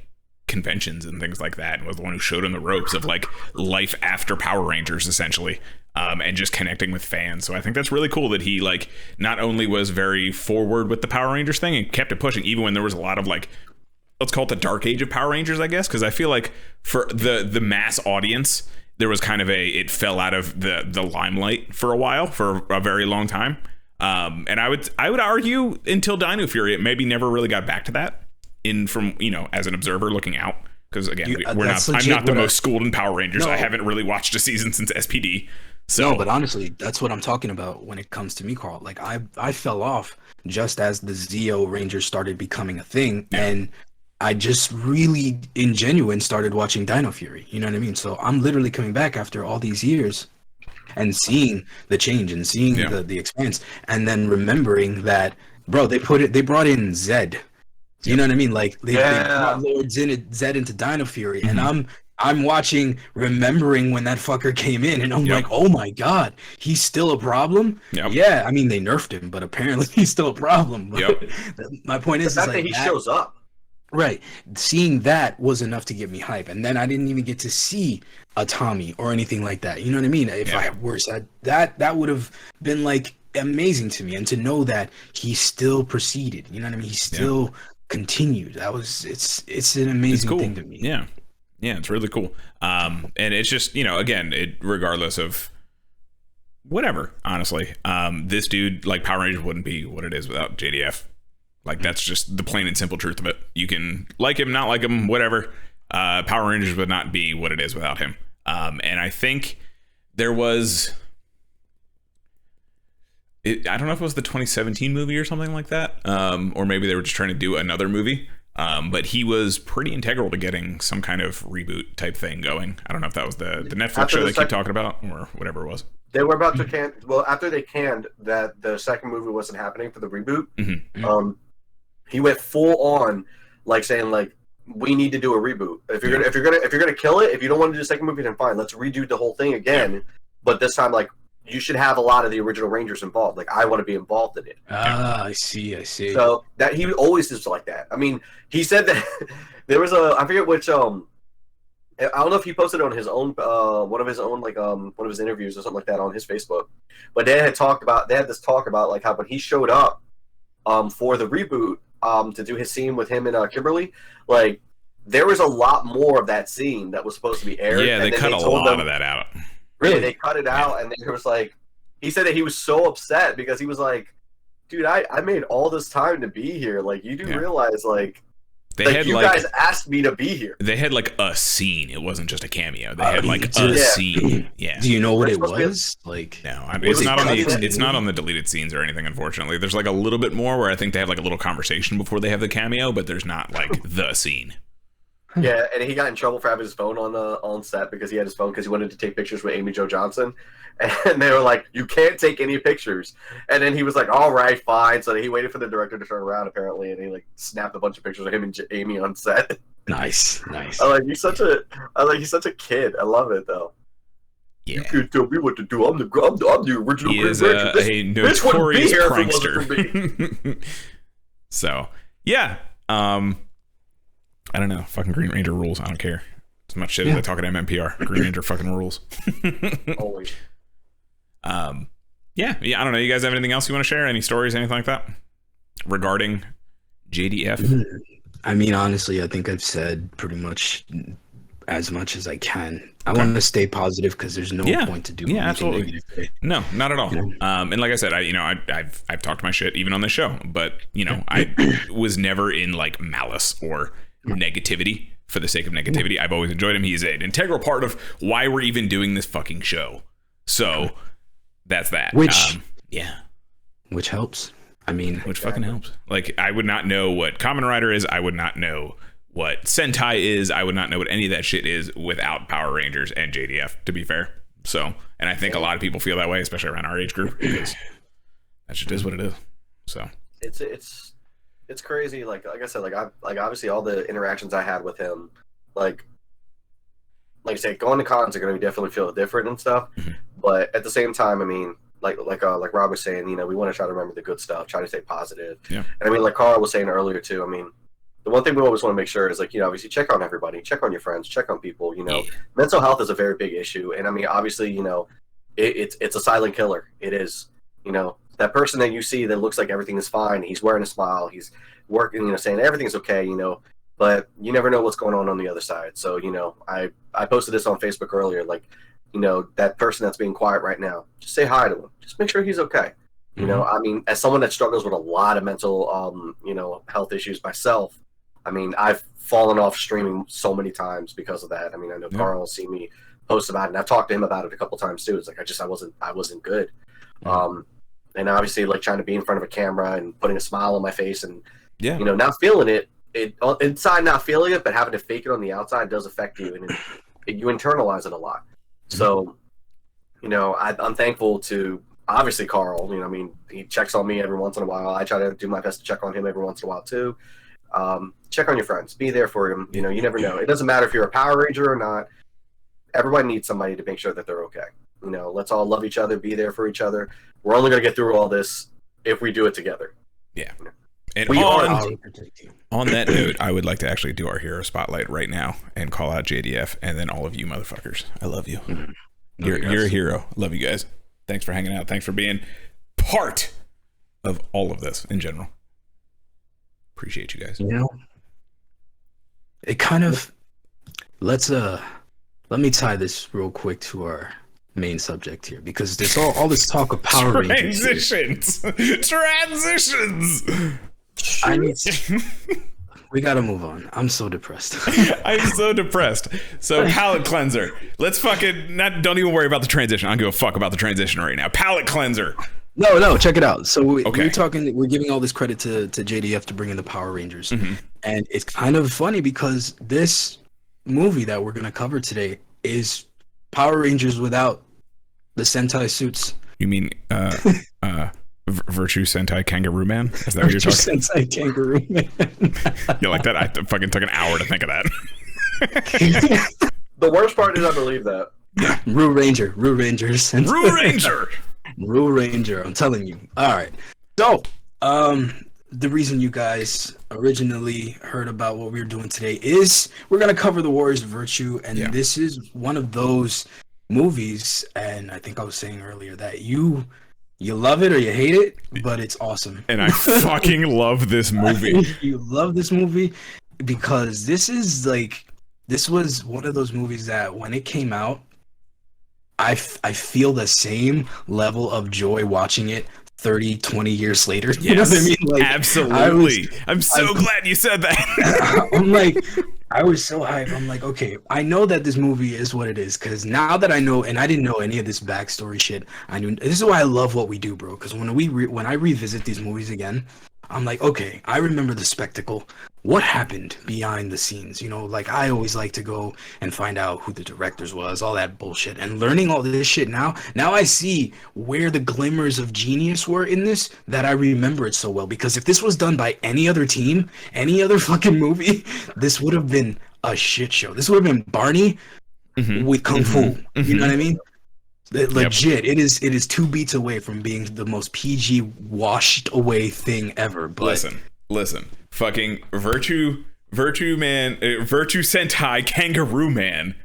conventions and things like that, and was the one who showed him the ropes of like life after Power Rangers, essentially, and just connecting with fans. So I think that's really cool that he like not only was very forward with the Power Rangers thing and kept it pushing even when there was a lot of like, let's call it the dark age of Power Rangers, I guess, because I feel like for the mass audience there was kind of it fell out of the limelight for a while, for a very long time, and I would argue until Dino Fury it maybe never really got back to that, from, you know, as an observer looking out, because again, I'm not the most schooled in Power Rangers. I haven't really watched a season since SPD. So no, but honestly, that's what I'm talking about when it comes to me, Carl. Like I fell off just as the Zeo Rangers started becoming a thing, and I just really in genuine started watching Dino Fury. You know what I mean? So I'm literally coming back after all these years and seeing the change and seeing the expanse, and then remembering that, bro, they brought in Zed. You know what I mean? Like they brought Lord Zed into Dino Fury, and I'm watching, remembering when that fucker came in, and I'm like, oh my god, he's still a problem. Yeah, I mean they nerfed him, but apparently he's still a problem. My point is, that he shows up. Right, seeing that was enough to get me hype, and then I didn't even get to see a Tommy or anything like that. You know what I mean? If I had worse, that would have been like amazing to me, and to know that he still proceeded. You know what I mean? He still continued. It's an amazing thing to me. Yeah, Yeah, it's really cool. And it's just, again, regardless of whatever, honestly, this dude, like, Power Rangers wouldn't be what it is without JDF. Like, that's just the plain and simple truth of it. You can like him, not like him, whatever. Power Rangers would not be what it is without him. And I think there was, I don't know if it was the 2017 movie or something like that, or maybe they were just trying to do another movie. But he was pretty integral to getting some kind of reboot type thing going. I don't know if that was the Netflix show they keep talking about or whatever it was. They were about to after they canned that the second movie wasn't happening for the reboot, he went full on, like, saying, like, we need to do a reboot. If you're gonna kill it, if you don't want to do the second movie, then fine, let's redo the whole thing again. Yeah. But this time, like, you should have a lot of the original Rangers involved. Like, I want to be involved in it. I see. So that he always is like that. I mean, he said that there was I forget which I don't know if he posted it on his own one of his interviews or something like that on his Facebook. But they had this talk about like how when he showed up for the reboot to do his scene with him and Kimberly, like, there was a lot more of that scene that was supposed to be aired. Yeah, they cut a lot of that out. Really? They cut it out, and then it was like, he said that he was so upset because he was like, dude, I made all this time to be here. Like, you do realize, like, you guys asked me to be here. They had, like, a scene. It wasn't just a cameo. They had, like, a scene. Yeah. Do you know what it was? Like, no, it's not on the deleted scenes or anything, unfortunately. There's, like, a little bit more where I think they have, like, a little conversation before they have the cameo, but there's not, like, the scene. Yeah, and he got in trouble for having his phone on set because he had his phone because he wanted to take pictures with Amy Jo Johnson, and they were like, "You can't take any pictures." And then he was like, "All right, fine." So he waited for the director to turn around apparently, and he like snapped a bunch of pictures of him and Amy on set. Nice. He's such a kid. I love it though. Yeah. You can't tell me what to do. I'm the original. He is a notorious prankster. So yeah. I don't know. Fucking Green Ranger rules. I don't care. As much shit as I talk at MMPR. Green Ranger fucking rules. Always. Yeah. I don't know. You guys have anything else you want to share? Any stories, anything like that regarding JDF? I mean, honestly, I think I've said pretty much as I can. I want to stay positive because there's no point to do anything absolutely negative. No, not at all. And like I said, I've talked my shit even on the show, but I was never in like malice or negativity for the sake of negativity. I've always enjoyed him. He's an integral part of why we're even doing this fucking show. So that's that. Which helps. I mean, which fucking helps. Like, I would not know what Kamen Rider is. I would not know what Sentai is. I would not know what any of that shit is without Power Rangers and JDF, to be fair. So, and I think a lot of people feel that way, especially around our age group, because that shit is what it is. So it's crazy. Like I said, like obviously all the interactions I had with him, like I say, going to cons are going to definitely feel different and stuff. Mm-hmm. But at the same time, I mean, like Rob was saying, we want to try to remember the good stuff, try to stay positive. Yeah. And I mean, like Carl was saying earlier too. I mean, the one thing we always want to make sure is, like, obviously check on everybody, check on your friends, check on people. Mental health is a very big issue, and I mean, obviously, it's a silent killer. It is. That person that you see that looks like everything is fine, he's wearing a smile, he's working, saying everything's okay, but you never know what's going on the other side. So, I posted this on Facebook earlier, like, that person that's being quiet right now, just say hi to him. Just make sure he's okay. Mm-hmm. I mean, as someone that struggles with a lot of mental, health issues myself, I mean, I've fallen off streaming so many times because of that. I mean, I know Carl will see me post about it, and I've talked to him about it a couple times too. It's like, I wasn't good. Mm-hmm. And obviously, like, trying to be in front of a camera and putting a smile on my face and, not feeling it, inside not feeling it, but having to fake it on the outside does affect you, and you internalize it a lot. Mm-hmm. So, I'm thankful to, obviously, Carl. I mean, he checks on me every once in a while. I try to do my best to check on him every once in a while too. Check on your friends. Be there for him. You never know. It doesn't matter if you're a Power Ranger or not. Everybody needs somebody to make sure that they're okay. Let's all love each other. Be there for each other. We're only going to get through all this if we do it together. Yeah. And on that note, I would like to actually do our hero spotlight right now and call out JDF and then all of you motherfuckers. I love you. Mm-hmm. You're a hero. Love you guys. Thanks for hanging out. Thanks for being part of all of this in general. Appreciate you guys. It kind of, let's let me tie this real quick to our main subject here, because there's all this talk of Power Rangers. Transitions. I need we gotta move on. I'm so depressed. I'm so depressed. So palate cleanser. Let's fucking don't even worry about the transition. I don't give a fuck about the transition right now. Palate cleanser. No, check it out. So we're giving all this credit to JDF to bring in the Power Rangers. And it's kind of funny because this movie that we're gonna cover today is Power Rangers without the Sentai suits. You mean Virtue Sentai Kangaroo Man? Is that what you're talking? Sentai Kangaroo Man. You like that? I fucking took an hour to think of that. The worst part is I believe that. Rue Ranger. Rue Ranger. I'm telling you. All right. So, the reason you guys originally heard about what we were doing today is we're gonna cover the Warriors of Virtue, and this is one of those movies. And I think I was saying earlier that you love it or you hate it, but it's awesome. And I fucking love this movie. You love this movie because this was one of those movies that when it came out, I feel the same level of joy watching it 30, 20 years later. Yes, you know what I mean? Like, absolutely. I'm so glad you said that. I'm like, I was so hyped. I'm like, okay, I know that this movie is what it is, because now that I know, and I didn't know any of this backstory shit, I knew. This is why I love what we do, bro. Because when I revisit these movies again, I'm like, okay, I remember the spectacle. What happened behind the scenes? You know, like I always like to go and find out who the directors was, all that bullshit. And learning all this shit now I see where the glimmers of genius were in this, that I remember it so well. Because if this was done by any other team, any other fucking movie, this would have been a shit show. This would have been Barney with Kung Fu. You know what I mean? Legit, it is 2 beats away from being the most PG washed away thing ever. But listen, fucking Virtue Sentai Kangaroo Man.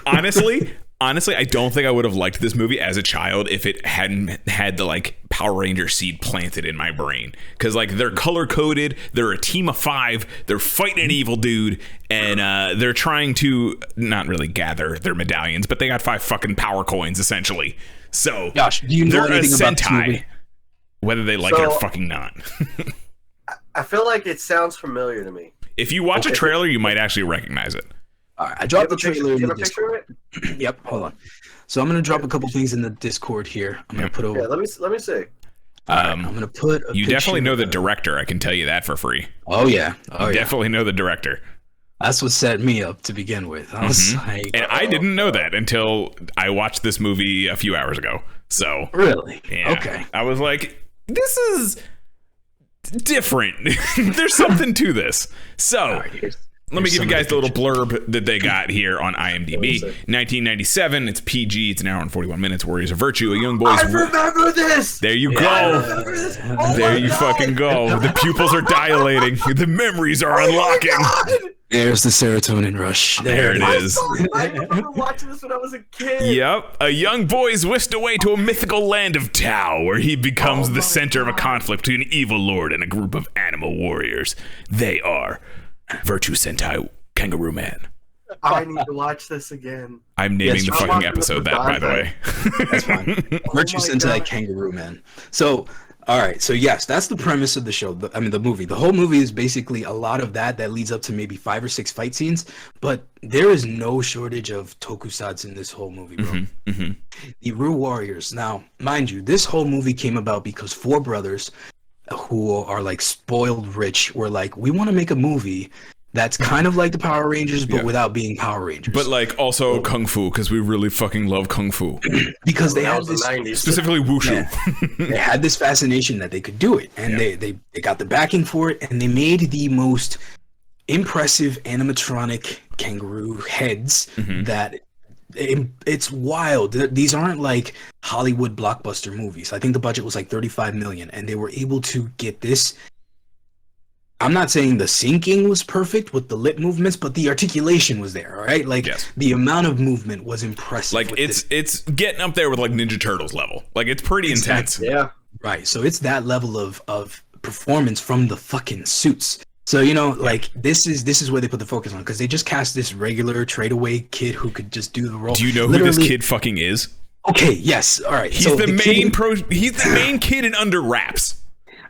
Honestly, I don't think I would have liked this movie as a child if it hadn't had the like Power Ranger seed planted in my brain. Because like they're color coded, they're a team of 5, they're fighting an evil dude, and they're trying to not really gather their medallions, but they got 5 fucking power coins essentially. So Josh, do you know they're anything a about this movie? Sentai, whether they like it or fucking not. I feel like it sounds familiar to me. If you watch a trailer, you might actually recognize it. All right, I dropped the trailer in the Discord. Yep, hold on. So I'm gonna drop a couple things in the Discord here. I'm gonna put over. Yeah, let me see. I'm gonna put. You definitely know the director. I can tell you that for free. Oh yeah. Definitely know the director. That's what set me up to begin with. I was like, and I didn't know that until I watched this movie a few hours ago. So really, yeah, okay. I was like, this is different. There's something to this. So. Let me give you guys the little blurb that they got here on IMDb. 1997, it's PG, it's an hour and 41 minutes. Warriors of Virtue, a young boy's... I remember this! There you go. Oh there you fucking go. The pupils are dilating. The memories are unlocking. There's the serotonin rush. There it is. I remember watching this when I was a kid. Yep. A young boy is whisked away to a mythical land of Tao, where he becomes the center of a conflict between an evil lord and a group of animal warriors. They are... Virtue Sentai Kangaroo Man. I need to watch this again. I'm naming the fucking episode that, by the way. That's fine. Virtue Sentai Kangaroo Man. So, all right. So yes, that's the premise of the show. The movie. The whole movie is basically a lot of that leads up to maybe 5 or 6 fight scenes. But there is no shortage of tokusatsu in this whole movie, bro. The Rue Warriors. Now, mind you, this whole movie came about because 4 brothers who are like spoiled rich were like, we want to make a movie that's kind of like the Power Rangers but without being Power Rangers, but like also kung fu, because we really fucking love kung fu. Because they had this, specifically wushu. They had this fascination that they could do it, and they got the backing for it, and they made the most impressive animatronic kangaroo heads that it's wild. These aren't like Hollywood blockbuster movies. I think the budget was like 35 million, and they were able to get this. I'm not saying the syncing was perfect with the lip movements, but the articulation was there. All right, like the amount of movement was impressive. Like it's getting up there with like Ninja Turtles level. Like it's pretty intense. Yeah, right. So it's that level of performance from the fucking suits. So like this is where they put the focus on, because they just cast this regular tradeaway kid who could just do the role. Do you know who this kid fucking is? Okay, yes, all right. He's the main kid in Under Wraps,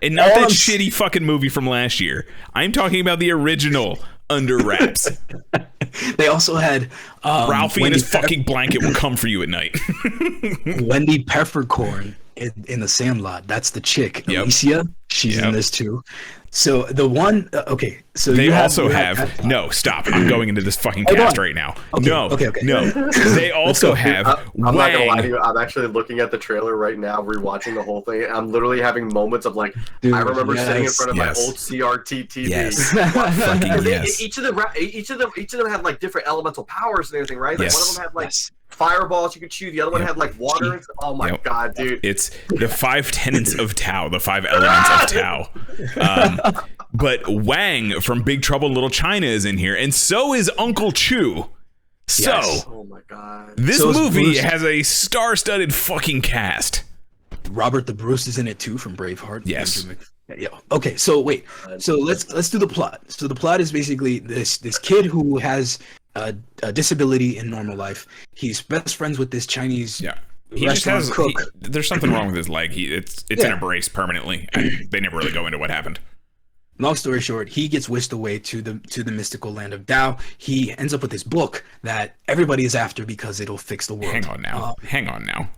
and not that shitty fucking movie from last year. I'm talking about the original Under Wraps. They also had Ralphie and his fucking blanket will come for you at night. Wendy Peppercorn in The Sandlot. That's the chick. Yep. Alicia. She's in this too. So the one, so they also have no. Stop! I'm going into this fucking cast right now. Okay, no, okay. No. They also have. I'm not gonna lie to you. I'm actually looking at the trailer right now, rewatching the whole thing. I'm literally having moments of like, I remember sitting in front of my old CRT TV. Yes. Fucking yes. Each of them had like different elemental powers and everything, right? Like yes. One of them had like fireballs you could shoot. The other one had like water. Oh my god, dude! It's the 5 tenets of Tao, the 5 elements of Tao. But Wang from Big Trouble in Little China is in here, and so is Uncle Chu. So, oh my god, this movie has a star-studded fucking cast. Robert the Bruce is in it too, from Braveheart. Yes. Yeah. Okay. So wait. So let's do the plot. So the plot is basically this kid who has a disability in normal life. He's best friends with this Chinese. Yeah. He just has cook. There's something wrong with his leg. It's in a brace permanently. They never really go into what happened. Long story short, he gets whisked away to the mystical land of Tao. He ends up with this book that everybody is after because it'll fix the world. Hang on now.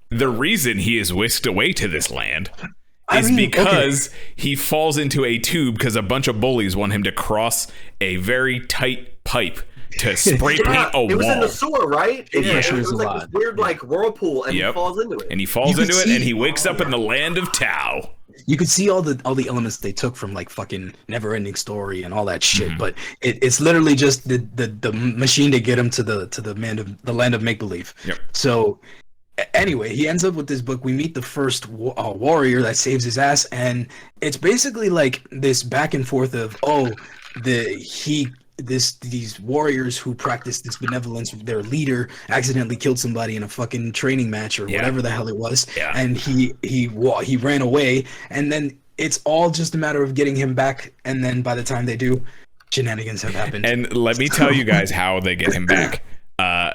The reason he is whisked away to this land is because he falls into a tube because a bunch of bullies want him to cross a very tight pipe to spray paint a wall. It was in the sewer, right? It was like this weird whirlpool, and he falls into it. And he falls into it, and he wakes up in the land of Tao. You could see all the elements they took from like fucking Never-Ending Story and all that shit, but it's literally just the machine to get him to the land of make believe. Yep. So anyway, he ends up with this book. We meet the first warrior that saves his ass, and it's basically like this back and forth of these warriors who practice this benevolence, their leader accidentally killed somebody in a fucking training match or whatever the hell it was, and he ran away, and then it's all just a matter of getting him back, and then by the time they do, shenanigans have happened. And let me tell you guys how they get him back.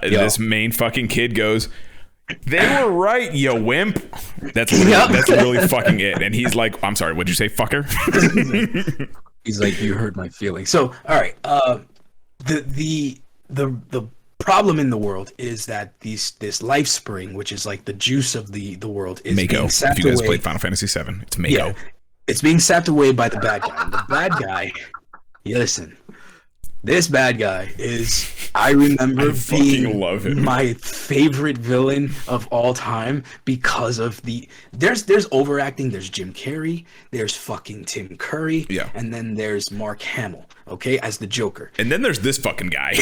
This main fucking kid goes, "They were right, you wimp." That's really fucking it. And he's like, "I'm sorry, what'd you say, fucker?" He's like, "You hurt my feelings." So, all right. The problem in the world is that this life spring, which is like the juice of the world, is Mako. being sapped if you guys away. played Final Fantasy VII, it's Mako. Yeah, it's being sapped away by the bad guy. And the bad guy, listen, this bad guy is, I remember being my favorite villain of all time because of there's overacting. There's Jim Carrey, there's fucking Tim Curry, and then there's Mark Hamill, okay, as the Joker. And then there's this fucking guy.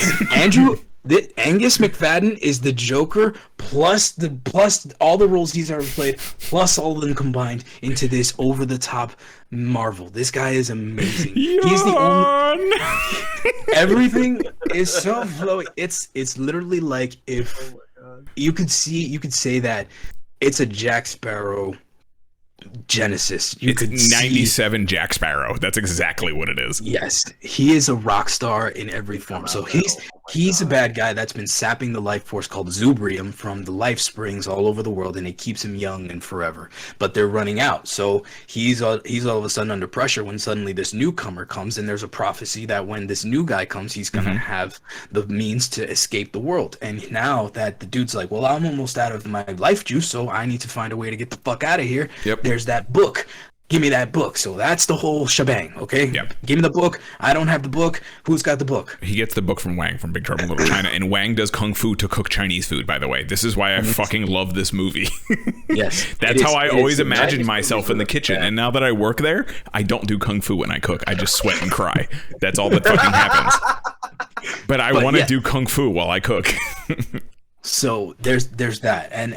Angus McFadden is the Joker plus all the roles he's ever played, plus all of them combined into this over-the-top Marvel. This guy is amazing. He's the only... Everything is so flowy. It's literally like if you could say that it's a Jack Sparrow Genesis. It's 97 Jack Sparrow. That's exactly what it is. Yes, he is a rock star in every form. So he's a bad guy that's been sapping the life force called Zubrium from the life springs all over the world, and it keeps him young and forever. But they're running out, so he's all of a sudden under pressure when suddenly this newcomer comes, and there's a prophecy that when this new guy comes, he's gonna have the means to escape the world. And now that the dude's like, well, I'm almost out of my life juice, so I need to find a way to get the fuck out of here. Yep. There's that book. Give me that book. So that's the whole shebang, okay? Yep. Give me the book. I don't have the book. Who's got the book? He gets the book from Wang from Big Trouble in Little China, and Wang does kung fu to cook Chinese food, by the way. This is why I fucking love this movie. Yes. That's how I always imagined myself in the kitchen, and now that I work there, I don't do kung fu when I cook. I just sweat and cry. That's all that fucking happens. But I want to do kung fu while I cook. So there's that, and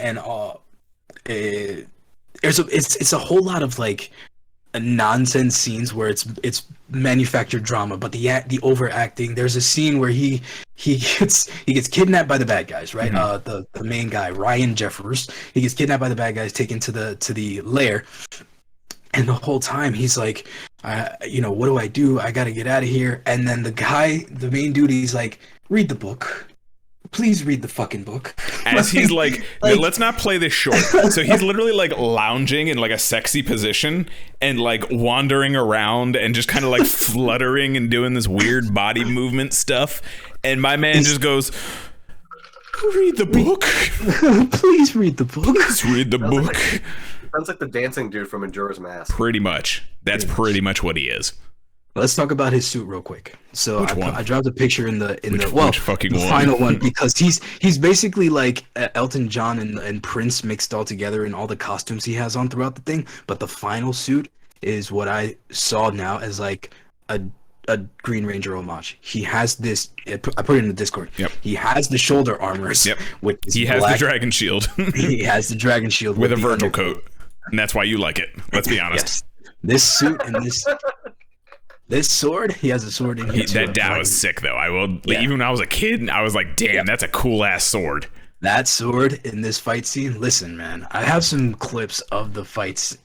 it's a whole lot of like nonsense scenes where it's manufactured drama, but the overacting. There's a scene where he gets kidnapped by the bad guys, right? The main guy, Ryan Jeffers, he gets kidnapped by the bad guys, taken to the lair. And the whole time he's like, What do I do? I gotta get out of here. And then the main dude, he's like, read the book. Please read the fucking book. As he's like, let's not play this short. So he's literally like lounging in like a sexy position and like wandering around and just kind of like fluttering and doing this weird body movement stuff. And my man just goes, read the book. Please read the book. Please read the book. Sounds like the dancing dude from Majora's Mask. Pretty much. That's pretty much what he is. Let's talk about his suit real quick. So I dropped a picture in the final one, because he's basically like Elton John and Prince mixed all together in all the costumes he has on throughout the thing. But the final suit is what I saw now as like a Green Ranger homage. He has this. I put it in the Discord. Yep. He has the shoulder armors. Yep. He has the dragon shield. He has the dragon shield with a Virgil coat, and that's why you like it. Let's be honest. Yes. This suit and this sword, he has a sword in here. That Dao was sick, though. Even when I was a kid, I was like, damn, that's a cool ass sword. That sword in this fight scene, listen, man, I have some clips of the fights.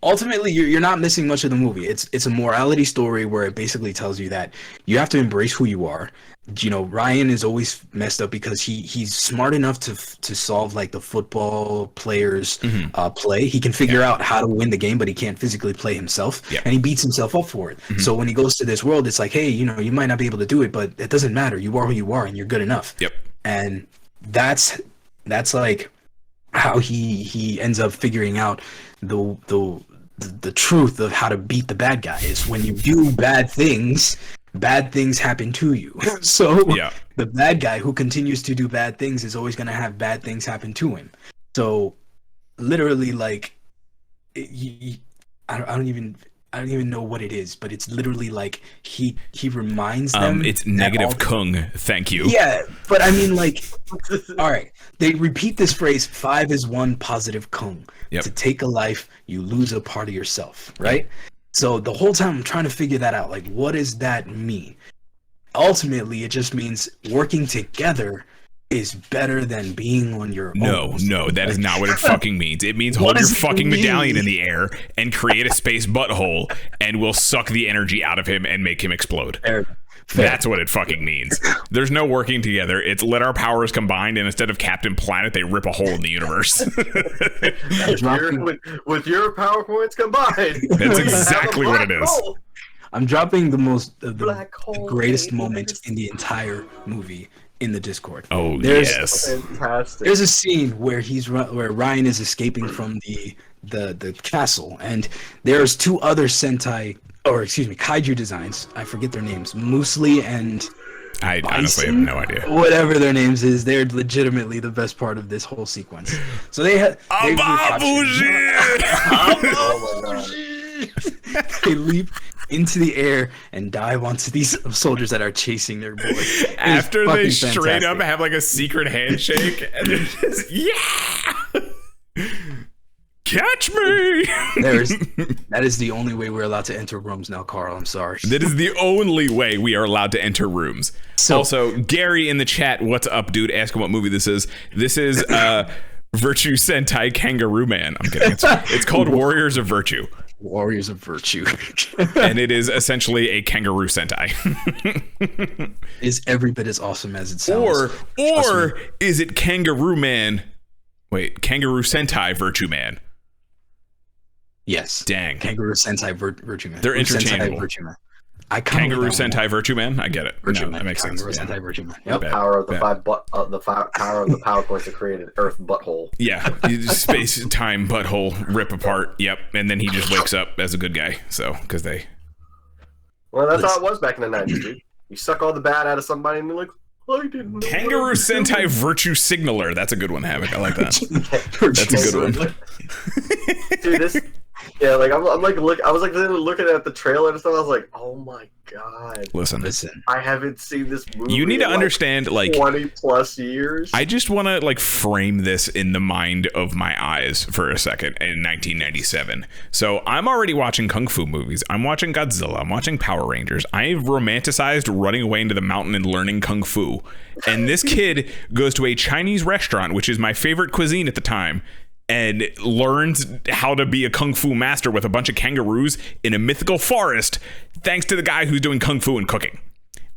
Ultimately, you're not missing much of the movie. It's a morality story where it basically tells you that you have to embrace who you are. Ryan is always messed up because he's smart enough to solve like the football players play. He can figure out how to win the game, but he can't physically play himself, and he beats himself up for it. So when he goes to this world, it's like, hey, you might not be able to do it, but it doesn't matter. You are who you are, and you're good enough. Yep. And that's like how he ends up figuring out the truth of how to beat the bad guy is when you do bad things happen to you. So the bad guy who continues to do bad things is always going to have bad things happen to him. So literally, like, I don't even know what it is, but it's literally like he reminds them. It's negative Kung. Thank you. Yeah, but I mean, like, all right. They repeat this phrase: 5 is 1 positive Kung. Yep. To take a life, you lose a part of yourself, right? So the whole time I'm trying to figure that out. Like, what does that mean? Ultimately, it just means working together is better than being on your own. No, that is not what it fucking means. It means hold your fucking medallion in the air and create a space butthole, and we'll suck the energy out of him and make him explode. Fair. That's what it fucking means. There's no working together. It's let our powers combine, and instead of Captain Planet, they rip a hole in the universe. with your power points combined. That's exactly what it is. Hole. I'm dropping the greatest moment in the entire movie in the Discord. Oh, yes. Fantastic. There's a scene where where Ryan is escaping from the castle, and there's 2 other kaiju designs. I forget their names. Moosely and I Bison? honestly have no idea. Whatever their names is, they're legitimately the best part of this whole sequence. So they they leap into the air and dive onto these soldiers that are chasing their boy. After they straight up have like a secret handshake, and they're just catch me. That is the only way we're allowed to enter rooms now, Carl. I'm sorry. That is the only way we are allowed to enter rooms. So, also, Gary in the chat, what's up, dude? Ask him what movie this is. This is Virtue Sentai Kangaroo Man. I'm kidding. It's called Warriors of Virtue. Warriors of Virtue. And it is essentially a kangaroo Sentai. Is every bit as awesome as it sounds. Or is it Kangaroo Man? Wait, Kangaroo Sentai Virtue Man. Yes. Dang. Kangaroo Sentai Virtue Man. They're interchangeable. Sentai Virtue Man. Kangaroo Sentai Virtue Man. I get it. Virtue Man. That makes sense. Kangaroo Sentai Virtue Man. Yep. Power of the power of the power points to create an Earth butthole. Yeah, space time butthole rip apart. Yep, and then he just wakes up as a good guy. So because they. Well, that's how it was back in the 90s, dude. You suck all the bad out of somebody, and you're like, I didn't know. Kangaroo Sentai Virtue Signaler. That's a good one, Havoc. I like that. That's a good one. Dude, this. Yeah, like I was looking at the trailer and stuff. I was like, "Oh my god!" Listen. I haven't seen this movie. You need to in understand, like 20+ years. I just want to like frame this in the mind of my eyes for a second. In 1997, so I'm already watching kung fu movies. I'm watching Godzilla. I'm watching Power Rangers. I've romanticized running away into the mountain and learning kung fu. And this kid goes to a Chinese restaurant, which is my favorite cuisine at the time. and learns how to be a kung fu master with a bunch of kangaroos in a mythical forest thanks to the guy who's doing kung fu and cooking.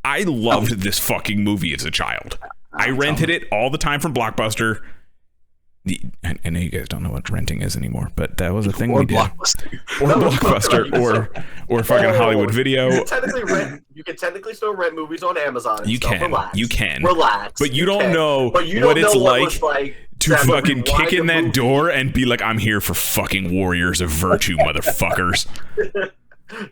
I loved this fucking movie as a child. I rented it all the time from Blockbuster. I know you guys don't know what renting is anymore, but that was a thing we did. Blockbuster or fucking Hollywood Video. You can technically still rent movies on Amazon. You can. Relax. But you don't know what it's like to fucking kick in that door and be like, I'm here for fucking Warriors of Virtue, motherfuckers.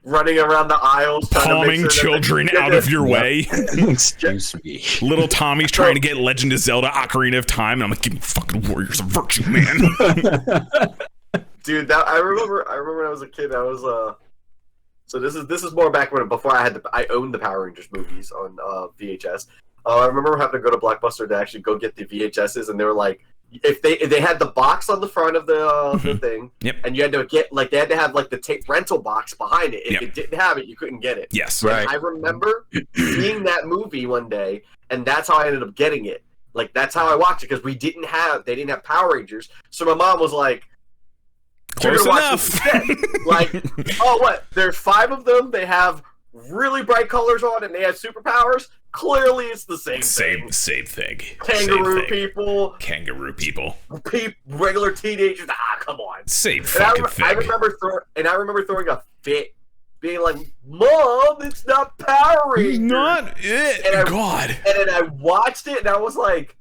Running around the aisles, palming children out of your way. Excuse me. Little Tommy's trying to get Legend of Zelda Ocarina of Time, and I'm like, give me fucking Warriors of Virtue, man. Dude, I remember when I was a kid, I was so this is more back when before I owned the Power Rangers movies on VHS. I remember having to go to Blockbuster to actually go get the VHSs, and they were like, if they had the box on the front of the thing, and you had to get they had to have the tape rental box behind it. If it didn't have it, you couldn't get it. Yes, and right. I remember seeing that movie one day, and that's how I ended up getting it. That's how I watched it because they didn't have Power Rangers, so my mom was like, close enough. Oh, what? There's 5 of them. They have really bright colors on, and they have superpowers. Clearly, it's the same thing. Same thing. Kangaroo people. Regular teenagers. Come on. Same fucking thing. I remember throwing a fit, being like, "Mom, it's not Power Rangers. It's not it." God. And then I watched it, and I was like,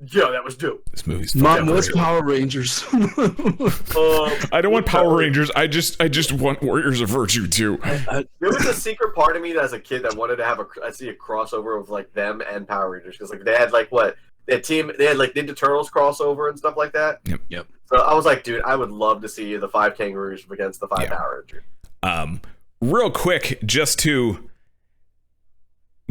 "Yo, that was dope." This movie's Mom, what's Power Rangers? I don't want Power Rangers. I just want Warriors of Virtue too. There was a secret part of me that as a kid that wanted to have a crossover of them and Power Rangers because they had they had Ninja Turtles crossover and stuff like that. Yep. So I was like, dude, I would love to see the 5 kangaroos against the 5 Power Rangers. Real quick, just to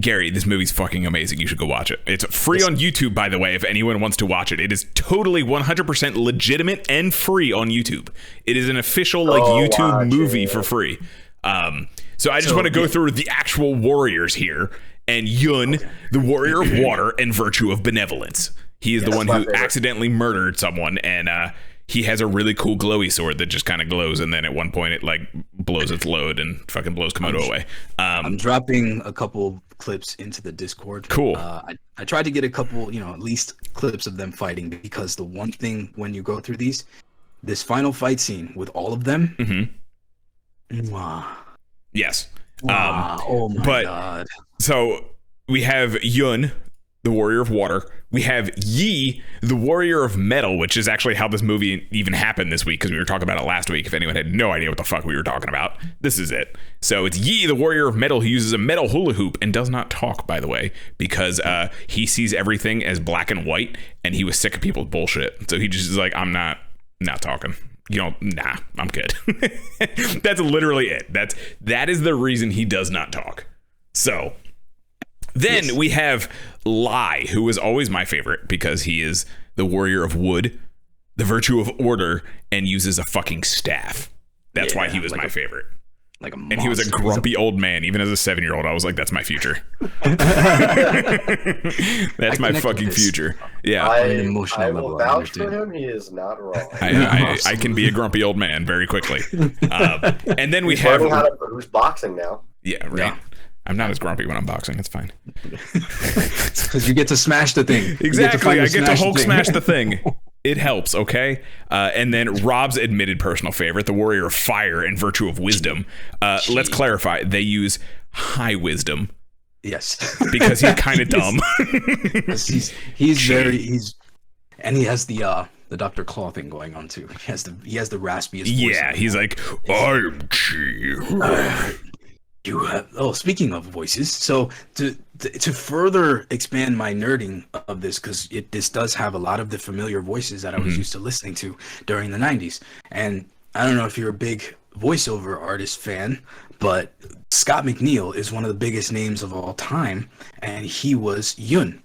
Gary, this movie's fucking amazing. You should go watch it. It's free on YouTube, by the way, if anyone wants to watch it. It is totally 100% legitimate and free on YouTube. It is an official YouTube movie for free. So I just want to go through the actual warriors here. And Yun, the warrior of water and virtue of benevolence. He is the one who accidentally murdered someone, and he has a really cool glowy sword that just kind of glows, and then at one point it blows its load and fucking blows Komodo away. I'm dropping a couple clips into the Discord. Cool. I tried to get a couple, at least clips of them fighting, because the one thing when you go through this final fight scene with all of them. Yes. Oh my god. So we have Yun, the warrior of water. We have Yi, the warrior of metal, which is actually how this movie even happened this week, because we were talking about it last week. If anyone had no idea what the fuck we were talking about, this is it. So it's Yi, the warrior of metal, who uses a metal hula hoop and does not talk, by the way, because he sees everything as black and white, and he was sick of people's bullshit. So he just is like, I'm not talking. Nah, I'm good. That's literally it. That is the reason he does not talk. So then we have Lai, who is always my favorite because he is the warrior of wood, the virtue of order, and uses a fucking staff. That's why he was my favorite. And he was a grumpy old man. Even as a 7-year-old, I was like, that's my future. That's my fucking future. Yeah. I will vouch for him. He is not wrong. I can be a grumpy old man very quickly. And then we have... who's boxing now. Yeah, right. Yeah. I'm not as grumpy when I'm boxing. It's fine. Because you get to smash the thing. Exactly. I get to Hulk smash the thing. It helps, okay? And then Rob's admitted personal favorite, the warrior of fire and virtue of wisdom. Let's clarify. They use high wisdom. Yes. Because he's kind of dumb. And he has the Dr. Claw thing going on too. He has the raspiest voice. Yeah, he's like, I'm Chi. You have, speaking of voices, so to further expand my nerding of this, because this does have a lot of the familiar voices that I was used to listening to during the 90s. And I don't know if you're a big voiceover artist fan, but Scott McNeil is one of the biggest names of all time, and he was Yun.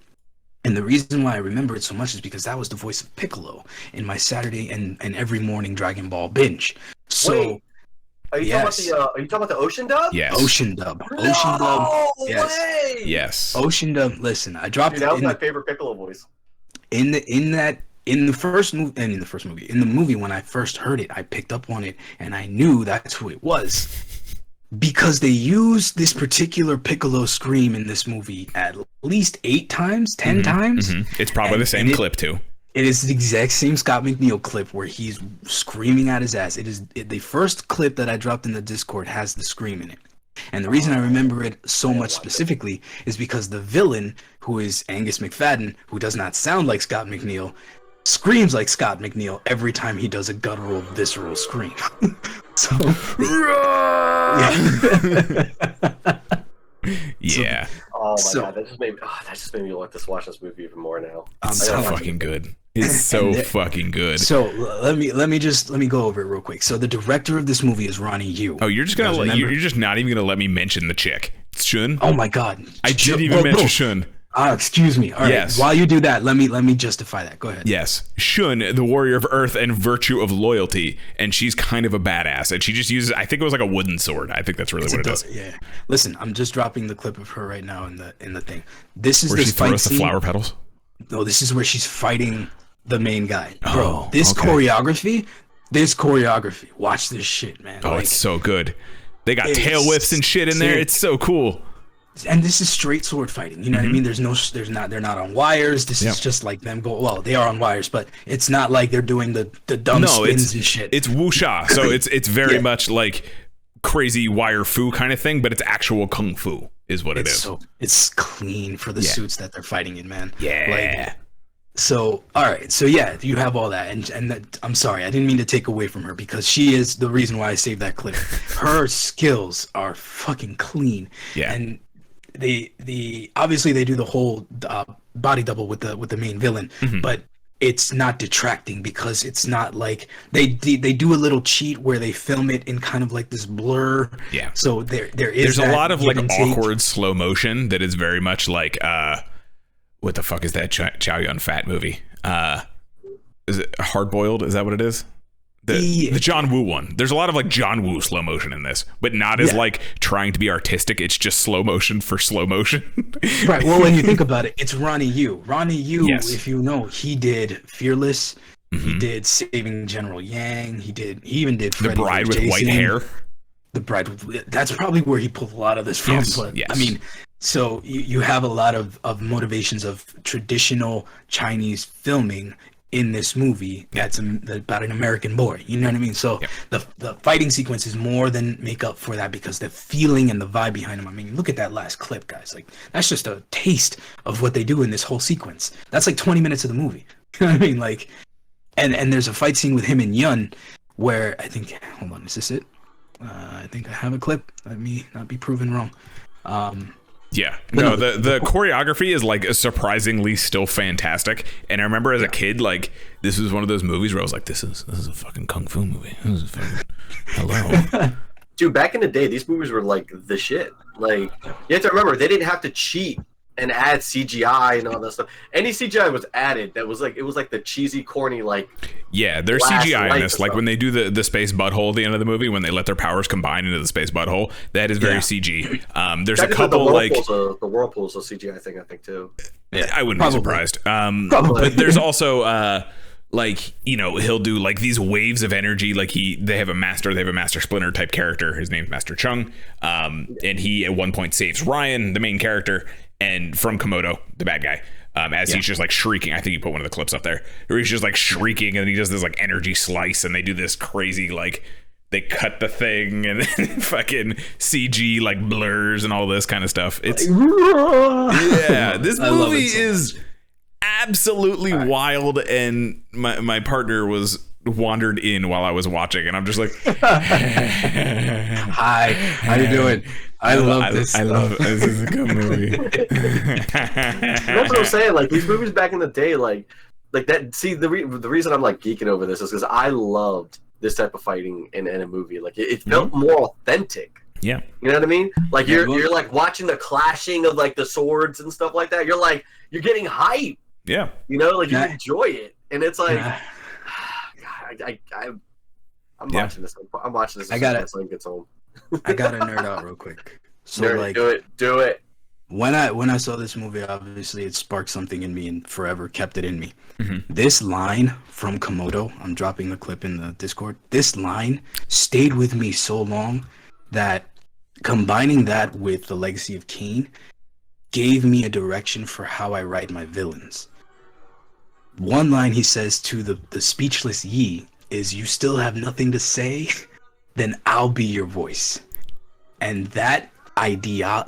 And the reason why I remember it so much is because that was the voice of Piccolo in my Saturday and every morning Dragon Ball binge. So... Wait. Are you talking about the Ocean dub? Yes. Ocean dub. No Ocean dub. Yes. Way! Yes. Ocean dub. Listen, I dropped. Dude, that was my favorite Piccolo voice. In that in the movie when I first heard it, I picked up on it and I knew that's who it was. Because they used this particular Piccolo scream in this movie at least 8 times, 10 times. It's probably the same clip too. It is the exact same Scott McNeil clip where he's screaming at his ass. The first clip that I dropped in the Discord has the scream in it. And the reason I remember it so much specifically is because the villain, who is Angus McFadden, who does not sound like Scott McNeil, screams like Scott McNeil every time he does a guttural, visceral scream. So, yeah. Oh my god, that just made me want to watch this movie even more now. It's so fucking good. It's so fucking good. So let me go over it real quick. So the director of this movie is Ronnie Yu. Oh, you're just you're just not even gonna let me mention the chick. It's Shun. Oh my god. I didn't even mention Shun. Excuse me. All right. Yes. While you do that, let me justify that. Go ahead. Yes. Shun, the warrior of earth and virtue of loyalty, and she's kind of a badass. And she just uses, I think it was like a wooden sword. I think that's really what it is. Yeah. Listen, I'm just dropping the clip of her right now in the thing. This is where she throws the flower petals. No, this is where she's fighting the main guy. Bro, this choreography. Watch this shit, man. Oh, it's so good. They got tail whips and shit in there. It's so cool. And this is straight sword fighting. You know what I mean? They're not on wires. This is just like them well, they are on wires, but it's not like they're doing the dumb spins and shit. It's wuxia. So it's very much like crazy wire fu kind of thing, but it's actual kung fu is what it is. So it's clean for the suits that they're fighting in, man. Yeah. So, all right. So, yeah, you have all that. And that, I'm sorry. I didn't mean to take away from her because she is the reason why I saved that clip. Her skills are fucking clean. Yeah. And obviously they do the whole body double with the main villain, but it's not detracting because it's not like they do a little cheat where they film it in kind of like this blur. Yeah. So there's a lot of like awkward slow motion that is very much like what the fuck is that Chow Yun-Fat movie? Is it Hard Boiled? Is that what it is? The John Woo one. There's a lot of like John Woo slow motion in this, but not as like trying to be artistic. It's just slow motion for slow motion. Right. Well, when you think about it, it's Ronnie Yu. Ronnie Yu, if you know, he did Fearless. He did Saving General Yang. He even did Freddy The Bride with White Hair. The Bride. That's probably where he pulled a lot of this from. Yes. But I mean, so you have a lot of motivations of traditional Chinese filming in this movie that's about an American boy, you know what I mean? So the fighting sequence is more than make up for that because the feeling and the vibe behind them. I mean, look at that last clip, guys. Like that's just a taste of what they do in this whole sequence. That's like 20 minutes of the movie. You know what I mean? Like, and there's a fight scene with him and Yun where I think, hold on, is this it? I think I have a clip. Let me not be proven wrong. The choreography is like surprisingly still fantastic. And I remember as a kid, like this was one of those movies where I was like, this is a fucking kung fu movie. This is fucking hello. Dude, back in the day, these movies were like the shit. Like you have to remember, they didn't have to cheat and add CGI and all that stuff. Any CGI was added that was like it was like the cheesy, corny like. Yeah, there's CGI in this. Like when they do the space butthole at the end of the movie, when they let their powers combine into the space butthole, that is very CG. There's a couple the whirlpools of CGI I think too. Yeah, I wouldn't be surprised. But there's also like, you know, he'll do like these waves of energy. Like they have a Master Splinter type character. His name's Master Chung. And he at one point saves Ryan, the main character, and from Komodo, the bad guy. He's just like shrieking. I think you put one of the clips up there where he's just like shrieking and he does this like energy slice and they do this crazy, like they cut the thing and then fucking CG like blurs and all this kind of stuff. It's this movie is absolutely wild. And my partner wandered in while I was watching and I'm just like, hi, how you doing? I love this. I love this is a good movie. That's what I'm saying. Like these movies back in the day, like that. See, the reason I'm like geeking over this is because I loved this type of fighting in a movie. Like it felt more authentic. Yeah, you know what I mean. Like you're like watching the clashing of like the swords and stuff like that. You're getting hype. Yeah, you know, like you enjoy it, and it's like, I'm watching this. I'm watching this. I got it. Son gets home. I gotta nerd out real quick. So nerd, like, do it. when I saw this movie, obviously it sparked something in me and forever kept it in me. Mm-hmm. This line from Komodo, I'm dropping the clip in the Discord. This line stayed with me so long that combining that with the legacy of Kane gave me a direction for how I write my villains. One line he says to the speechless Yi is, "You still have nothing to say? Then I'll be your voice." And that idea,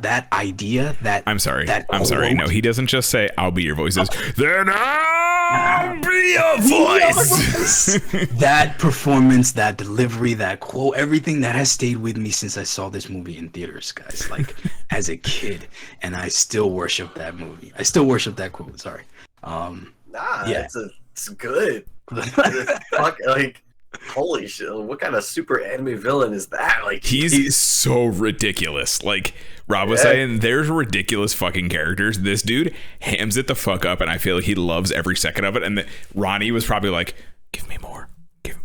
I'm sorry. that I'm sorry. quote- No, he doesn't just say, "I'll be your voice." He says, "Then I'll be your voice." That performance, that delivery, that quote, everything that has stayed with me since I saw this movie in theaters, guys, like as a kid, and I still worship that movie. I still worship that quote. Sorry. Yeah. It's good. Fuck, like, holy shit! What kind of super anime villain is that? Like, He's so ridiculous. Like Rob was saying, there's ridiculous fucking characters. This dude hams it the fuck up, and I feel like he loves every second of it. And Ronnie was probably like, "Give me more. Give me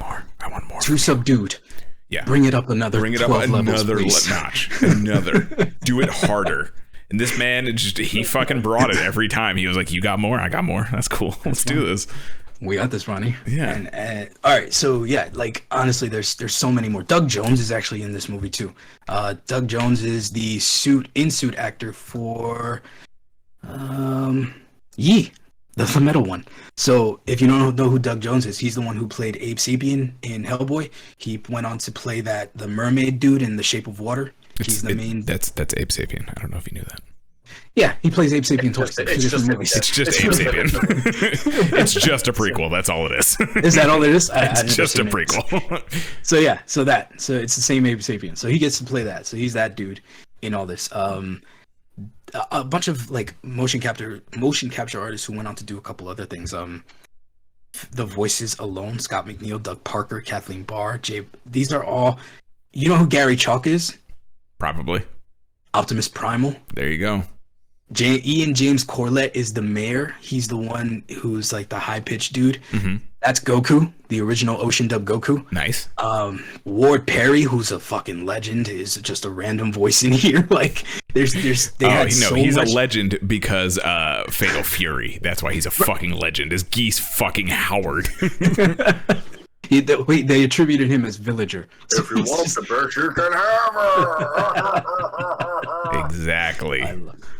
more. I want more." Too subdued. Yeah. Bring it up another. Bring it up 12 levels, another please. notch. Another. Do it harder. And this man, he fucking brought it every time. He was like, "You got more? I got more. That's cool. Let's do this." We got this, Ronnie. Yeah. And all right, so yeah, like honestly, there's so many more. Doug Jones is actually in this movie too. Doug Jones is the suit actor for Yi, the metal one. So if you don't know who Doug Jones is, he's the one who played Abe Sapien in Hellboy. He went on to play the mermaid dude in The Shape of Water. He's the main. That's Abe Sapien. I don't know if you knew that. Yeah, he plays Abe Sapien twice. It's just It's just Abe Sapien. It's just a prequel. That's all it is. Is that all it is? It's just a prequel. So yeah, so it's the same Abe Sapien. So he gets to play that. So he's that dude in all this. A bunch of like motion capture artists who went on to do a couple other things. The voices alone: Scott McNeil, Doug Parker, Kathleen Barr, Jay. These are all. You know who Gary Chalk is? Probably. Optimus Primal. There you go. Ian James Corlett is the mayor. He's the one who's like the high-pitched dude. Mm-hmm. That's Goku, the original Ocean Dub Goku. Nice. Ward Perry, who's a fucking legend, is just a random voice in here. Like, he's a legend because Fatal Fury. That's why he's a fucking legend. Is Geese fucking Howard? They attributed him as Villager. If you want the bird, you can have her. Exactly.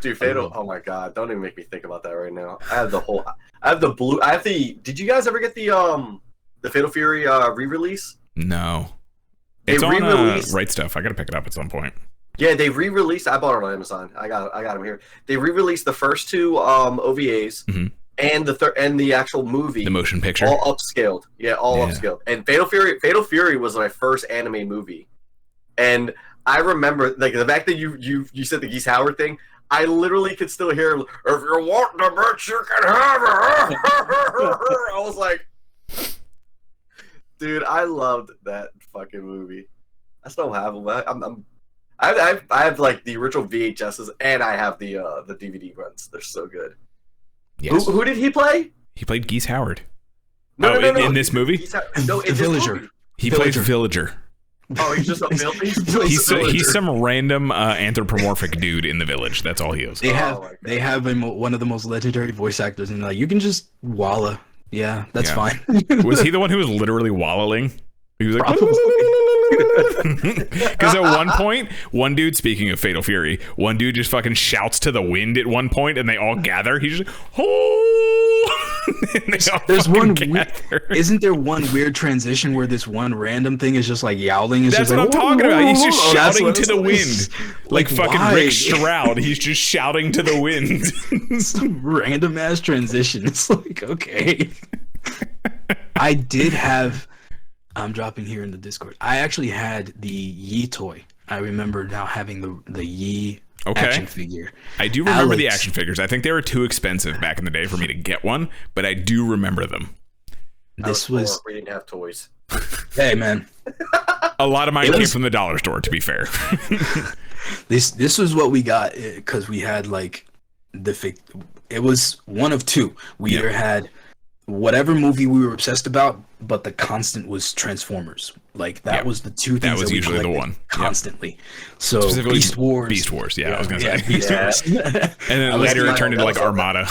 Dude, Fatal. Oh my god! Don't even make me think about that right now. I have the. Did you guys ever get the Fatal Fury re-release? No. They It's on re-released. Right Stuff. I gotta pick it up at some point. Yeah, they re-released. I bought it on Amazon. I got them here. They re-released the first two OVAs and the actual movie. The motion picture. All upscaled. Yeah, all upscaled. And Fatal Fury was my first anime movie. And I remember like the fact that you said the Geese Howard thing. I literally could still hear, "If you want the bitch, you can have her." I was like, dude, I loved that fucking movie. I still have them. I have like the original VHSs, and I have the DVD runs. They're so good. Yes. Who did he play? He played Geese Howard. No. In this movie? No, in The Villager. Movie. He plays Villager. Oh, he's just a villager. He's some random anthropomorphic dude in the village. That's all he is. They have one of the most legendary voice actors, and like you can just walla. Yeah, that's fine. Was he the one who was literally wallowing? He was like, because at one point, one dude, speaking of Fatal Fury, one dude just fucking shouts to the wind at one point, and they all gather. He's just, There's one. Isn't there one weird transition where this one random thing is just like yowling? That's what I'm talking about. He's just shouting to the wind, like fucking why? Rick Stroud. He's just shouting to the wind. Some random ass transition. It's like, okay. I did have. I'm dropping here in the Discord. I actually had the Yi toy. I remember now having the Yi action figure. I do remember the action figures. I think they were too expensive back in the day for me to get one, but I do remember them. This was. We didn't have toys. Hey man. A lot of mine came from the dollar store, to be fair. This was what we got because we had like it was one of two. We either had whatever movie we were obsessed about, but the constant was Transformers. Like that was the two things that was we usually the collected one constantly. So Specifically Beast Wars. Beast Wars, I was gonna say. Beast Wars. And then later it turned into like Armada.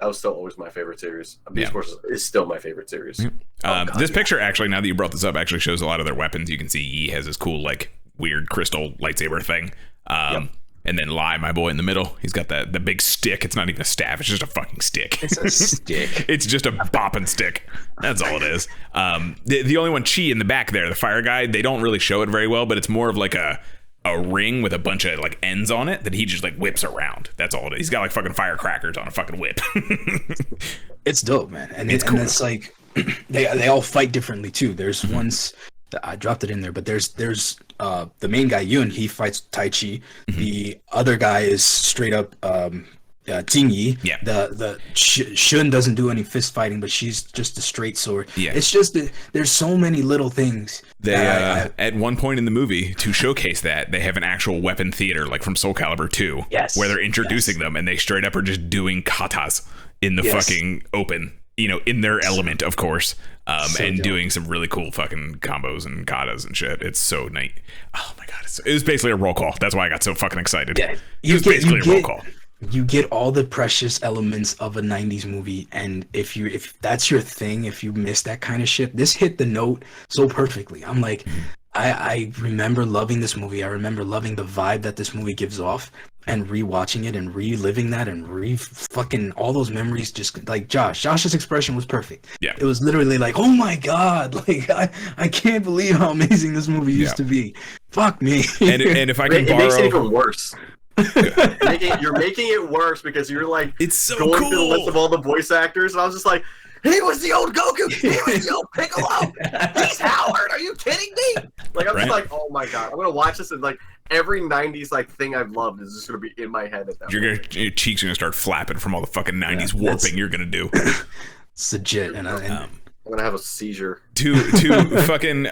That was still always my favorite series. Beast Wars is still my favorite series. This picture actually, now that you brought this up, actually shows a lot of their weapons. You can see Yi has this cool like weird crystal lightsaber thing. And then Lai, my boy in the middle, he's got the big stick. It's not even a staff. It's just a fucking stick. It's a stick. It's just a bopping stick. That's all it is. The only one, Chi, in the back there, the fire guy, they don't really show it very well, but it's more of like a ring with a bunch of like ends on it that he just like whips around. That's all it is. He's got like fucking firecrackers on a fucking whip. It's dope, man. And it's cool. And it's like they all fight differently too. There's ones that I dropped it in there, but there's the main guy Yun, he fights Tai Chi. The other guy is straight up Jing Yi. Yeah. The Shun doesn't do any fist fighting, but she's just a straight sword. Yeah. It's just there's so many little things. They at one point in the movie, to showcase that, they have an actual weapon theater like from Soul Calibur 2, where they're introducing them, and they straight up are just doing katas in the fucking open, in their element, of course, and dope. Doing some really cool fucking combos and katas and shit. It's so neat. Oh my god, it was basically a roll call. That's why I got so fucking excited. Yeah, it was basically a roll call. You get all the precious elements of a 90s movie, and if that's your thing, if you miss that kind of shit, this hit the note so perfectly. I'm like, I remember loving this movie. I remember loving the vibe that this movie gives off, and rewatching it and reliving that and fucking all those memories. Just like Josh's expression was perfect. Yeah, it was literally like, oh my god, like I can't believe how amazing this movie used to be. Fuck me. And if I can borrow, it makes it even worse. You're making it worse because you're like, it's so going cool. through the list of all the voice actors, and I was just like, he was the old Goku, he was the old Piccolo, he's Howard, are you kidding me? Like, I'm just like, oh my god, I'm gonna watch this, and like every 90s like thing I've loved is just gonna be in my head at that point. Your cheeks are gonna start flapping from all the fucking 90s warping you're gonna do. It's legit. And I'm gonna have a seizure. To fucking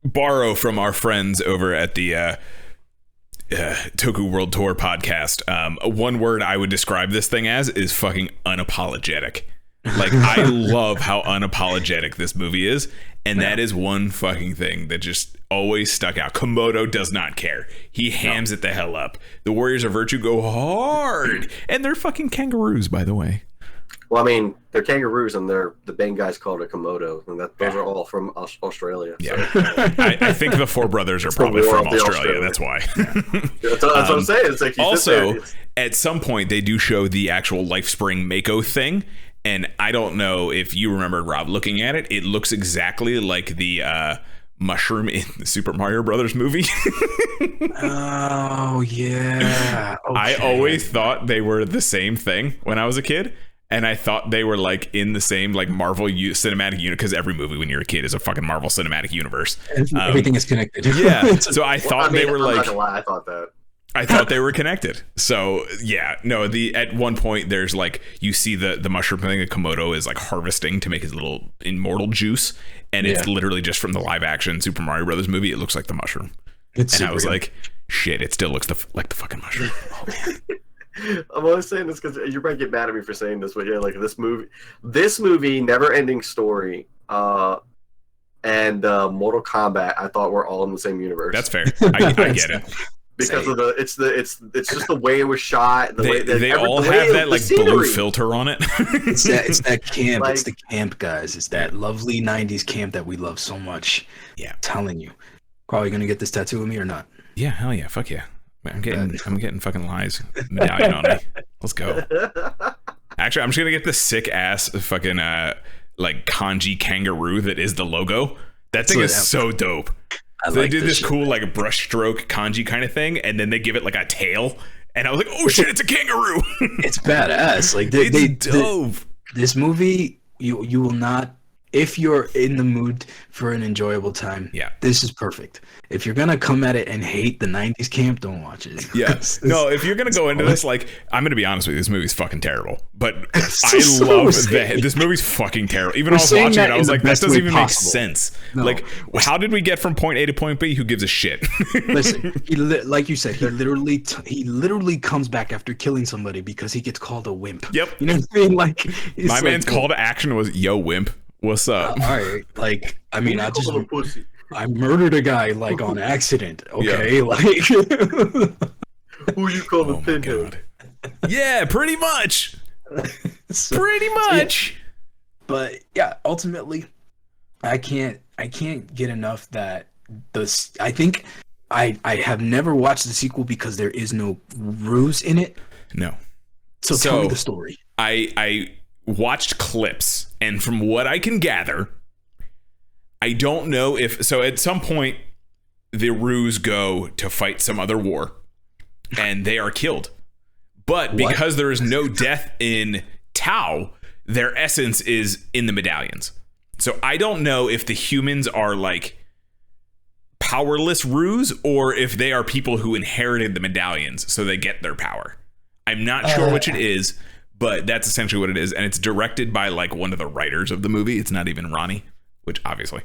borrow from our friends over at the Toku World Tour podcast, one word I would describe this thing as is fucking unapologetic. Like, I love how unapologetic this movie is, and that is one fucking thing that just always stuck out. Komodo does not care. He hams it the hell up. The Warriors of Virtue go hard, and they're fucking kangaroos, by the way. Well, I mean, they're kangaroos, and the Bang guys called it Komodo, and those are all from Australia. Yeah, so. I think the four brothers are probably from Australia. That's why. That's what I'm saying. It's like also, at some point, they do show the actual LifeSpring Mako thing, and I don't know if you remember, Rob, looking at it. It looks exactly like the mushroom in the Super Mario Brothers movie. Oh yeah. Okay. I always thought they were the same thing when I was a kid. And I thought they were like in the same like Marvel cinematic unit, because every movie when you're a kid is a fucking Marvel cinematic universe. Everything is connected. Yeah. So I thought they were like. I'm not gonna lie, I thought that. I thought they were connected. So yeah, no. At one point there's like, you see the mushroom thing that Komodo is like harvesting to make his little immortal juice, and it's literally just from the live action Super Mario Brothers movie. It looks like the mushroom. And I was like, shit, it still looks like the fucking mushroom. Oh man. I'm only saying this because you might get mad at me for saying this, but yeah, like this movie, Never Ending Story, and Mortal Kombat, I thought were all in the same universe. That's fair. I get it. Because of it's just the way it was shot. They all have that like blue filter on it. It's that camp. It's the camp, guys. It's that lovely 90s camp that we love so much. Yeah, I'm telling you. Probably gonna get this tattoo with me or not? Yeah, hell yeah, fuck yeah. I'm getting fucking Lies medallion on me. Let's go. Actually, I'm just gonna get the sick ass fucking like kanji kangaroo that is the logo. That thing is so dope. They did this cool like brushstroke kanji kind of thing, and then they give it like a tail, and I was like, oh shit, it's a kangaroo. It's badass. Like it's dope. This movie, you will not. if you're in the mood for an enjoyable time, Yeah. this is perfect. If you're gonna come at it and hate the '90s camp, don't watch it. Yeah. No, if you're gonna go into this, like, I'm gonna be honest with you, this movie's fucking terrible. But I So love saying. that this movie's fucking terrible. Even We're when I was saying watching it, that I in was the like, that best doesn't way even make possible. sense. No. Like, how did we get from point A to point B? Who gives a shit? Listen, like you said, he literally comes back after killing somebody because he gets called a wimp. Yep. You know what I mean? Like, it's My like, man's call to action was, "Yo, wimp, what's up?" all right, like, I mean, Pussy. I murdered a guy like on accident. Okay, like, Who you calling Oh my Pinhead? God. Yeah, pretty much. so- Pretty much. but yeah, ultimately, I can't get enough that I think I have never watched the sequel because there is no ruse in it. No. So tell me the story. I watched clips, and from what I can gather, I don't know if so. At some point, the Ruse go to fight some other war, and they are killed. But because there is no death in Tau, their essence is in the medallions. So I don't know if the humans are like powerless Ruse or if they are people who inherited the medallions, so they get their power. I'm not sure which it is, but that's essentially what it is, and it's directed by like one of the writers of the movie. It's not even Ronnie, which obviously.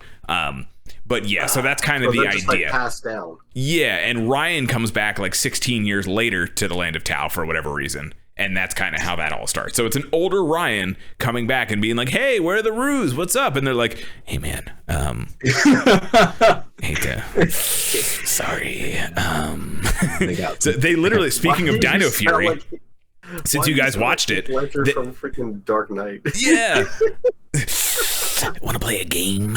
But yeah, so that's kind of the just, idea. like, passed down. Yeah, and Ryan comes back like 16 years later to the land of Tau for whatever reason, and that's kind of how that all starts. So it's an older Ryan coming back and being like, "Hey, where are the Ruse? What's up?" And they're like, "Hey, man, hate to, sorry." So they literally, speaking of Dino Fury, since you guys watched it, Ledger from freaking Dark Knight. yeah. Want to play a game?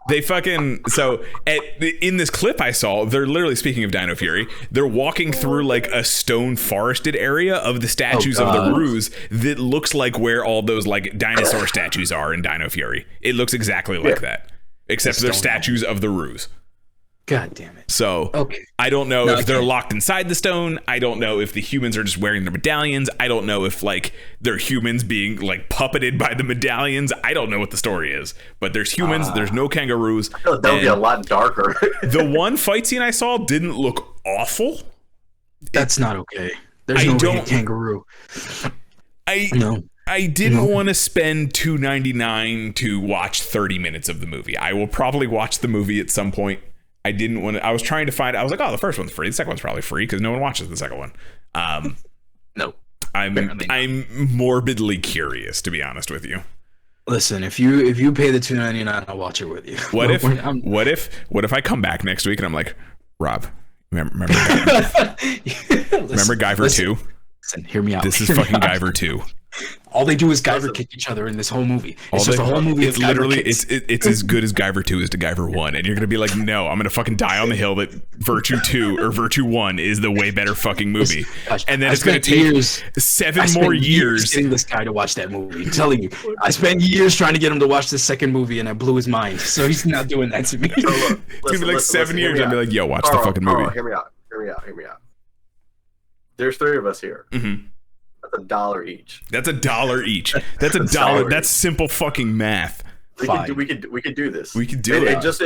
They fucking in this clip I saw, they're literally, speaking of Dino Fury, they're walking through like a stone forested area of the statues of the Ruse that looks like where all those like dinosaur statues are in Dino Fury. It looks exactly like that, except they're statues of the Ruse. God damn it. So I don't know if they're locked inside the stone. I don't know if the humans are just wearing their medallions. I don't know if like they're humans being like puppeted by the medallions. I don't know what the story is, but there's humans. There's no kangaroos. That would be a lot darker. The one fight scene I saw didn't look awful. That's not okay. There's no way a kangaroo. I didn't want to spend $2.99 to watch 30 minutes of the movie. I will probably watch the movie at some point. I didn't want to. I was trying to find. I was like, "Oh, the first one's free. The second one's probably free because no one watches the second one." No, I'm morbidly curious, to be honest with you. Listen, if you pay the $2.99, I'll watch it with you. What if I come back next week and I'm like, Rob, remember Guyver 2? Listen, hear me out. This is fucking Guyver 2. All they do is Guyver kick each other in this whole movie. It's just a whole movie. It's literally it's as good as Guyver 2 is to Guyver 1, and you're gonna be like, no, I'm gonna fucking die on the hill that Virtue 2 or Virtue 1 is the way better fucking movie. Gosh, and then it's gonna take 7 more years getting this guy to watch that movie. I'm telling you, I spent years trying to get him to watch the second movie, and I blew his mind. So he's not doing that to me. It's gonna be like 7 years. I'll be like, yo, watch the fucking movie. Hear me out. There's 3 of us here. Mm-hmm. That's $1 each. That's $1 each. That's $1. That's simple fucking math. We could do this. We could do it. And just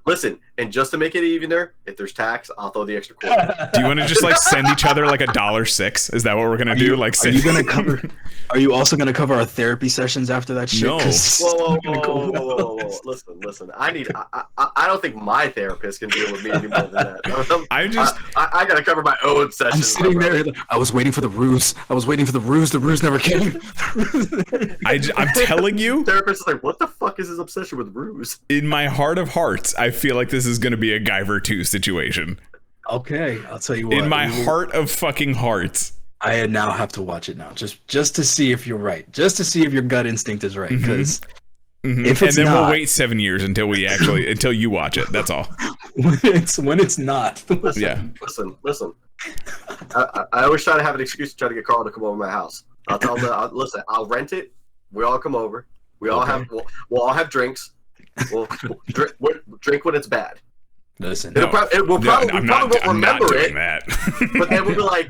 listen. And just to make it evener, if there's tax, I'll throw the extra quarter. Do you want to just like send each other like $1.06? Is that what we're gonna do? Like, are you gonna cover? Are you also gonna cover our therapy sessions after that shit? No. Whoa. Listen. I don't think my therapist can deal with me any more than that. I gotta cover my own sessions. I'm sitting there. I was waiting for the ruse. The ruse never came. I'm telling you. Therapist is like, what the fuck is his obsession with ruse? In my heart of hearts, I feel like this is going to be a Guyver 2 situation. Okay, I'll tell you what. In my heart of fucking hearts. I now have to watch it now, just to see if you're right, just to see if your gut instinct is right. Because if it's we'll wait 7 years until until you watch it. That's all. when it's not. Listen. I always try to have an excuse to try to get Carl to come over to my house. I'll tell him, listen, I'll rent it. We all come over. We'll all have drinks. We'll drink when it's bad. Listen, we probably won't remember it. But then we'll be like,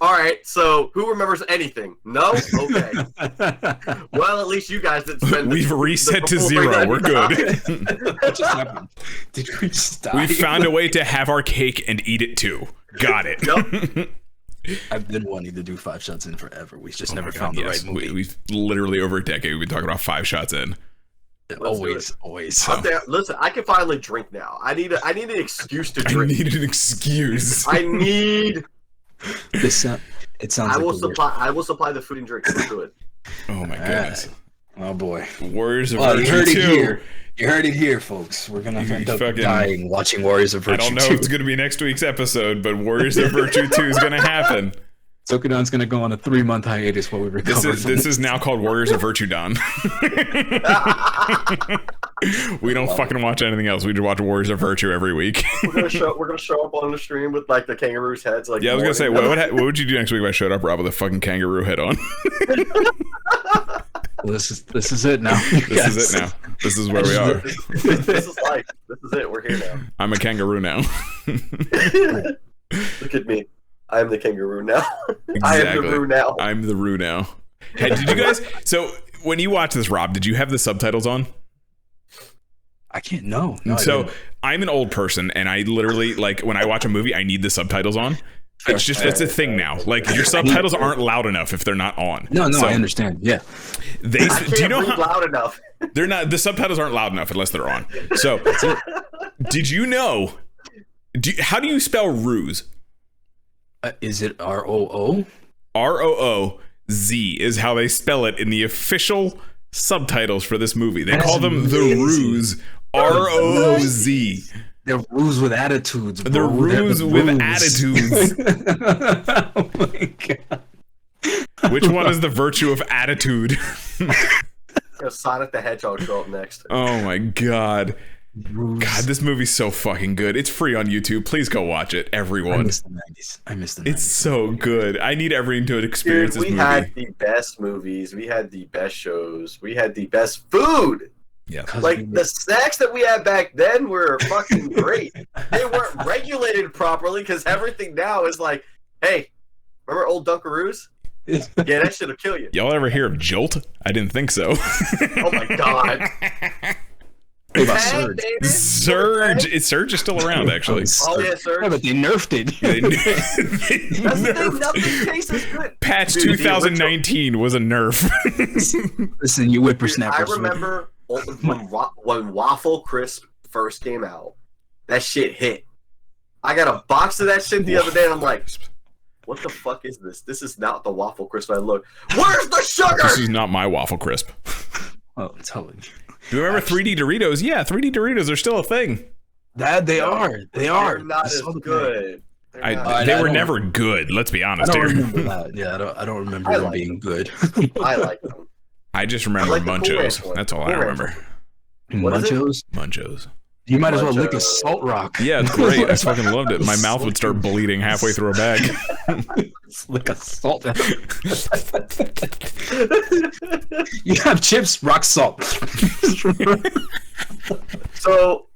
All right, so who remembers anything? No? Okay. Well, at least you guys didn't spend. We've reset to 0. We're good. What just happened? Did we just die? We found a way to have our cake and eat it too. Got it. Yep. I've been wanting to do 5 shots in forever. We just never found the right movie. We've literally over a decade. We've been talking about 5 shots in. Always. Listen, I can finally drink now. I need an excuse to I drink. need an excuse. I need. It sounds. I will supply the food and drink. Let's do it. Oh my goodness. Oh boy. Warriors of You Virtue heard it 2. here. You heard it here, folks. We're gonna end up dying watching Warriors of Virtue. I don't know if it's gonna be next week's episode, but Warriors of Virtue 2 is gonna happen. Tokudon's gonna go on a 3-month hiatus while we recover. This is now called Warriors of Virtue Don. We don't fucking watch anything else. We just watch Warriors of Virtue every week. We're gonna show up on the stream with like the kangaroo's heads. Like, yeah, I was gonna say, what would you do next week if I showed up, Rob, with a fucking kangaroo head on? Well, this is it now. This is it now. This is where we are. This is life. This is it. We're here now. I'm a kangaroo now. Look at me. I am the kangaroo now. Exactly. I am the roo now. I'm the roo now. Hey, did you guys? So when you watch this, Rob, did you have the subtitles on? I can't know. So I'm an old person, and I literally like when I watch a movie, I need the subtitles on. It's a thing now. Like your subtitles aren't loud enough if they're not on. No, so, I understand. Yeah. I can't read loud enough. They're not. The subtitles aren't loud enough unless they're on. So, did you know? How do you spell ruse? Is it ROO? ROOZ is how they spell it in the official subtitles for this movie. They call them the Ruse. ROZ. They're ruse with attitudes. Bro. The ruse with attitudes. Oh my god. Which one is the virtue of attitude? Sonic the Hedgehog show up next. Oh my god. God, this movie's so fucking good. It's free on YouTube. Please go watch it, everyone. I miss the 90s. It's so good. I need everyone to experience this movie. We had the best movies. We had the best shows. We had the best food. Yeah. Like, the snacks that we had back then were fucking great. They weren't regulated properly because everything now is like, hey, remember old Dunkaroos? Yeah, that shit'll kill you. Y'all ever hear of Jolt? I didn't think so. Oh my god. What about Surge? Surge is still around, actually. Oh yeah, Surge. Yeah, but they nerfed it. That's the thing, nothing tastes as good. Patch 2019 was a nerf. Listen, you whippersnappers. I remember when Waffle Crisp first came out, that shit hit. I got a box of that shit the other day, and I'm like, what the fuck is this? This is not the Waffle Crisp I look. Where's the sugar? This is not my Waffle Crisp. Oh, I'm telling you. Do you remember 3D Doritos? Yeah, 3D Doritos are still a thing. They are. They're not as good. They were never good. Let's be honest here. I don't remember that. Yeah, I don't remember them being good. I like them. I just remember Munchos. That's all I remember. Munchos? Munchos. You might as well lick a salt rock. Yeah, it's great. I fucking loved it. My mouth would start bleeding halfway through a bag. Lick a salt. You have chips, rock salt. So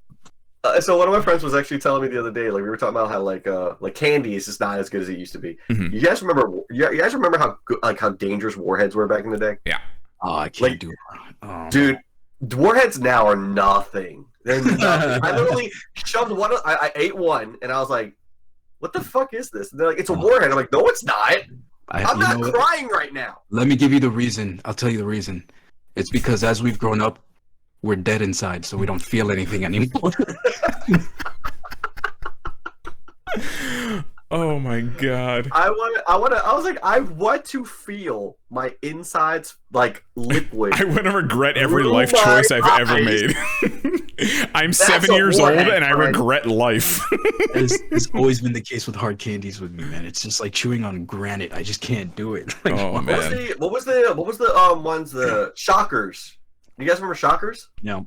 one of my friends was actually telling me the other day, like we were talking about how like candy is just not as good as it used to be. Mm-hmm. You guys remember how good, like how dangerous warheads were back in the day? Yeah. Oh, I can't do it. Dude, warheads now are nothing. They're nothing. I literally shoved one. I ate one, and I was like, "What the fuck is this?" And they're like, "It's a warhead." I'm like, "No, it's not. I'm not crying right now." Let me give you the reason. I'll tell you the reason. It's because as we've grown up, we're dead inside, so we don't feel anything anymore. Oh my god. I was like, I want to feel my insides like liquid. I want to regret every life choice I've ever made. I'm 7 years old and I regret life. It's always been the case with hard candies with me, man. It's just like chewing on granite. I just can't do it. Like, oh man. What was the ones, the Shockers? You guys remember Shockers? No.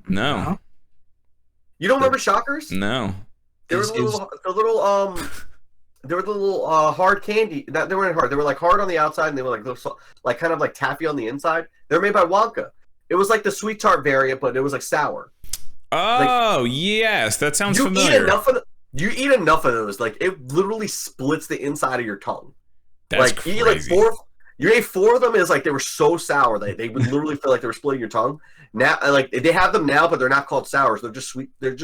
You don't remember Shockers? No. They were the little hard candy. They weren't hard. They were like hard on the outside, and they were like kind of like taffy on the inside. They were made by Wonka. It was like the sweet tart variant, but it was like sour. Oh yes, that sounds familiar. You eat enough of those, like it literally splits the inside of your tongue. That's like you eat like you ate 4 of them. Is like they were so sour that they would literally feel like they were splitting your tongue. Now, like they have them now, but they're not called sours. They're just sweet. They're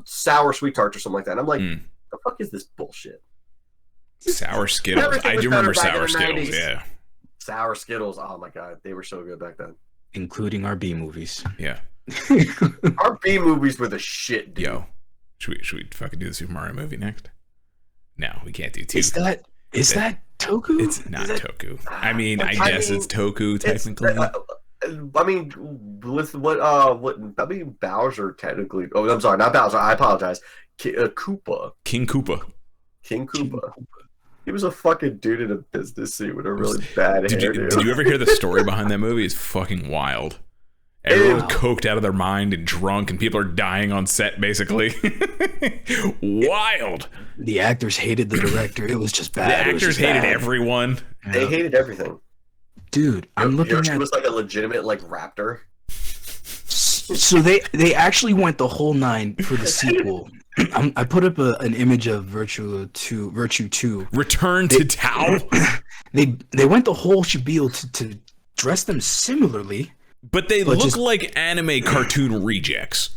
sour sweet tarts or something like that. And I'm like, the fuck is this bullshit? Sour Skittles. I do remember sour Skittles. 90s. Yeah. Sour Skittles. Oh my god, they were so good back then. Including our B movies. Yeah. Our B movies were the shit, dude. Yo, should we fucking do the Super Mario movie next? No, we can't do 2. Is that Toku? It's not Toku. I mean, I guess it's Toku technically. I mean, with what I mean, Bowser technically. Oh, I'm sorry, not Bowser. I apologize. Koopa. King Koopa. He was a fucking dude in a business suit with a really bad hairdo. Did you ever hear the story behind that movie? It's fucking wild. Everyone's coked out of their mind and drunk, and people are dying on set, basically. Wild. The actors hated the director. It was just bad. The actors hated everyone. They hated everything. Dude, I'm looking at... It was like a legitimate like raptor. So they actually went the whole 9 for the sequel. I put up an image of Virtue 2. Return to Tao. They went the whole spiel to dress them similarly. But they look like anime cartoon rejects.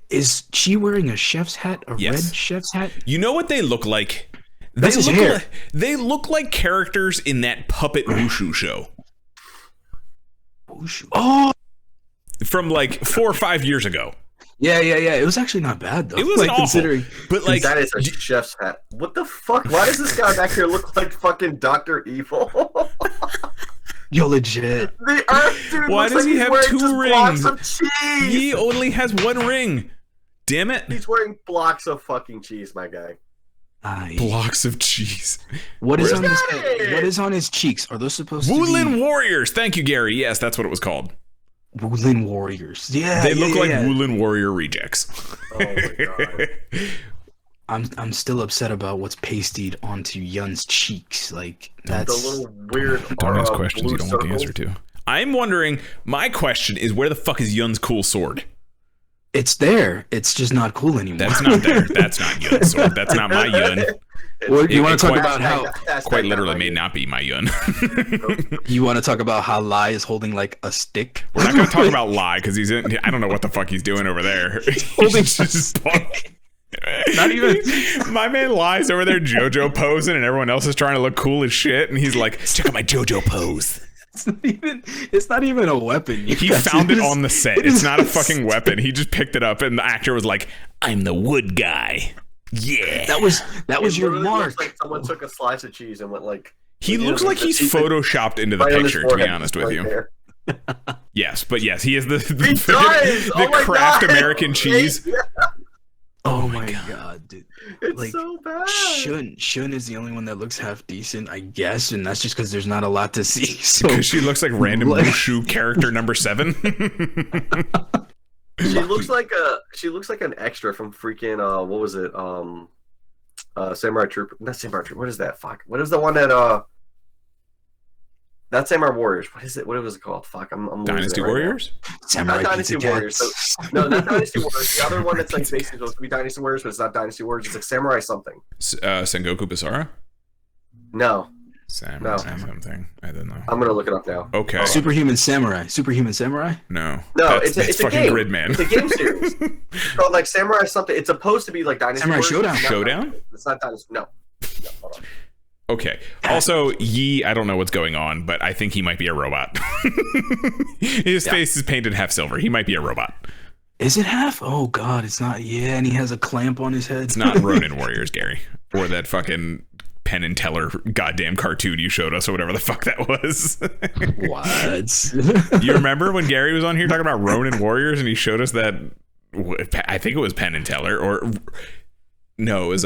Is she wearing a chef's hat? Yes. Red chef's hat? You know what they look like? That's his hair. They look like characters in that puppet Wushu show. Wushu. Oh! From like 4 or 5 years ago. Yeah. It was actually not bad though. It wasn't awful. But like that is a chef's hat. What the fuck? Why does this guy back here look like fucking Dr. Evil? Yo, legit. The Earth dude. Why does he have 2 rings? Blocks of cheese. He only has 1 ring. Damn it. He's wearing blocks of fucking cheese, my guy. Blocks of cheese. What is on his head? What is on his cheeks? Are those supposed to be Woolin Warriors? Thank you, Gary. Yes, that's what it was called. Woolin Warriors. Yeah. They look like Woolin Warrior rejects. Oh my god. I'm still upset about what's pasted onto Yun's cheeks. Like that's the little weird. Don't ask questions you don't want the answer to. I'm wondering. My question is, where the fuck is Yun's cool sword? It's there. It's just not cool anymore. That's not there. That's not Yun's sword. That's not my Yun. Well, you want to talk about how quite literally may not be my Yun. You want to talk about how Lai is holding like a stick? We're not going to talk about Lai because he's in. I don't know what the fuck he's doing over there. Holding just not even. My man lies over there JoJo posing, and everyone else is trying to look cool as shit, and he's like, "Check out my JoJo pose." It's not even a weapon. He found it on the set. It's not a fucking weapon. He just picked it up, and the actor was like, "I'm the wood guy." Yeah, that was your mark. Looks like someone took a slice of cheese and went like. He looks like he's photoshopped into the picture. To be honest with you. Yes, but yes, he is the Kraft God. American cheese. Yeah. Oh my god, dude! It's like, so bad. Shun is the only one that looks half decent, I guess, and that's just because there's not a lot to see. So because she looks like random Wushu character number 7. She looks like an extra from freaking what was it? Samurai Trooper. Not Samurai Trooper. What is that? Fuck. What is the one that not Samurai Warriors. What is it? What was it called? Fuck. I'm Dynasty Warriors? Not Dynasty Warriors. No, not Dynasty Warriors. The other one that's like basically supposed to be Dynasty Warriors, but it's not Dynasty Warriors. It's like Samurai something. Sengoku Basara? No. Samurai something. I don't know. I'm gonna look it up now. Okay. Superhuman Samurai. No. No, it's a fucking game. Gridman. It's a game series. It's called like Samurai something. It's supposed to be like Dynasty Samurai Warriors. Showdown. It's not Dynasty. No, hold on. Okay. Also, Yi, I don't know what's going on, but I think he might be a robot. His face is painted half silver. He might be a robot. Is it half? Oh god, it's not. Yeah, and he has a clamp on his head. It's not Ronin Warriors, Gary, or that fucking Penn and Teller goddamn cartoon you showed us, or whatever the fuck that was. What? You remember when Gary was on here talking about Ronin Warriors, and he showed us that? I think it was Penn and Teller, or no, it was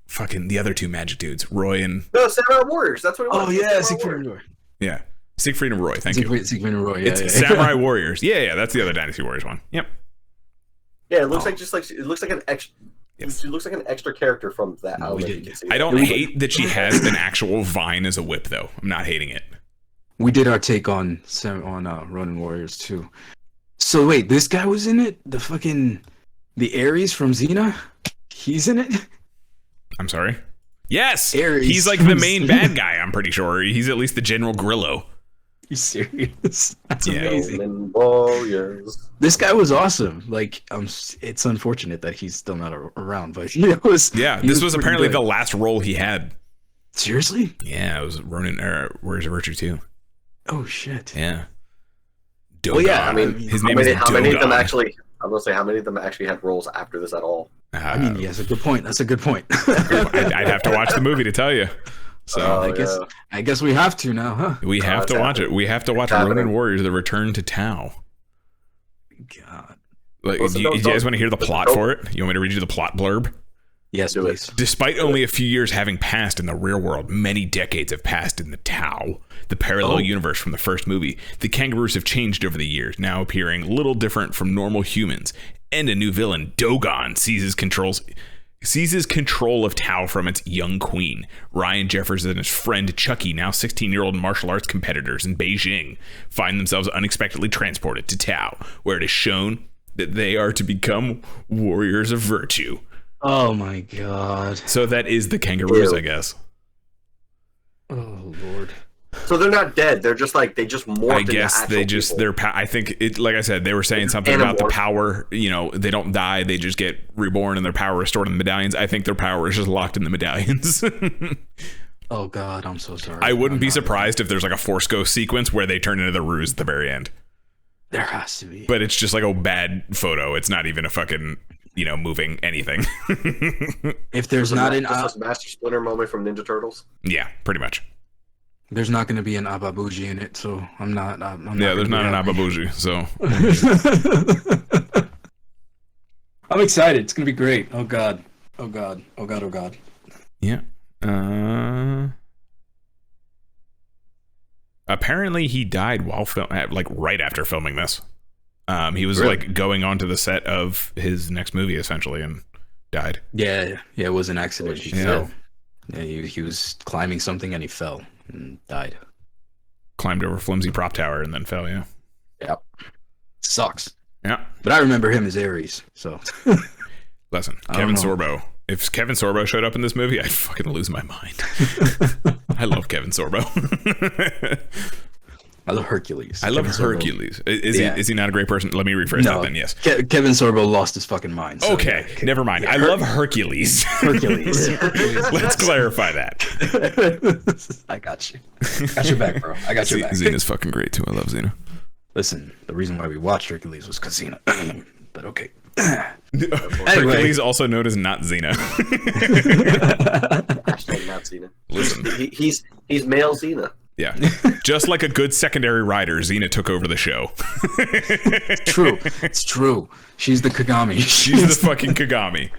fucking the other two magic dudes, Roy and Samurai Warriors. That's what it was. Oh yeah, Siegfried and Roy. Yeah, Siegfried and Roy. Thank you. Siegfried and Roy. Yeah, it's Samurai Warriors. Yeah, that's the other Dynasty Warriors one. Yep. Yeah, it looks like an extra. Yes. She looks like an extra character from that. I don't hate that she has an actual vine as a whip, though. I'm not hating it. We did our take on Ronin Warriors too. So wait, this guy was in it? The Ares from Xena? He's in it? I'm sorry? Yes, Ares. he's like the main bad guy. I'm pretty sure he's at least the General Grillo. You serious? That's Yeah. amazing. Roman warriors. This guy was awesome. Like, it's unfortunate that he's still not around, but it was. Yeah, he this was pretty apparently good. the last role he had. Seriously? Yeah, it was Ronin. Where's Virtue 2? Oh shit. Yeah. Dogon. Well, yeah, I mean, his how name many, is how many of them Dogon. actually? I'm gonna say how many of them actually had roles after this at all. I mean, yeah, that's a good point. That's a good point. I'd have to watch the movie to tell you. So Oh, I guess we have to now, huh? we have it's to watch happening. it. We have to watch It's Ronin happening. Warriors: The Return to Tao. God. Like, Well, so do you don't- guys want to hear the don't- plot for it? You want me to read you the plot blurb? Yes, Do it. please. Despite only a few years having passed in the real world, many decades have passed in the Tao, the parallel universe from the first movie. The kangaroos have changed over the years, now appearing little different from normal humans. And a new villain, Dogon, seizes control of Tao from its young queen. Ryan Jeffers and his friend Chucky, now 16-year-old martial arts competitors in Beijing, find themselves unexpectedly transported to Tao, where it is shown that they are to become warriors of virtue. Oh my god. So that is the kangaroos, Ew. I guess. Oh lord. So they're not dead. They're just like they just morphed. I into guess actual they just people. I think it, like I said, they were saying something about the Animorph. power. You know, they don't die; they just get reborn, and their power restored in the medallions. I think their power is just locked in the medallions. Oh god, I'm so sorry. I wouldn't I'm be not- surprised if there's like a Force Ghost sequence where they turn into the ruse at the very end. There has to be. But it's just like a bad photo. It's not even a fucking moving anything. If there's not an Just this Master Splinter moment from Ninja Turtles. Yeah, pretty much. there's not going to be an Ababuji in it, so I'm not. Yeah, there's not an Ababuji, so I'm excited. It's gonna be great. Oh god. Oh god. Oh god. Oh god. yeah. Apparently he died while like right after filming this. He was Really? like going onto the set of his next movie essentially and died. Yeah. It was an accident. He Yeah. fell. Yeah, he was climbing something and he fell and died. Climbed over a flimsy prop tower and then fell. Yeah. Yep. Sucks. Yeah. But I remember him as Ares. So Listen, I Kevin don't know. Sorbo. If Kevin Sorbo showed up in this movie, I'd fucking lose my mind. I love Kevin Sorbo. I love Hercules. I love Kevin Sorbo. Hercules. Is Yeah. he not a great person? Let me rephrase that No, then. Yes. Kevin Sorbo lost his fucking mind. So Okay. yeah. Never mind. Yeah, I love Hercules. Hercules. Let's clarify that. I got you. Got your back, bro. I got your back. Xena's fucking great too. I love Xena. Listen, the reason why we watched Hercules was because Xena. But okay. Hercules, also known as not Xena. Hashtag not Xena. Listen, He's male Xena. yeah, just like a good secondary writer, Xena took over the show. True. It's true. She's the Kagami. She's the fucking Kagami.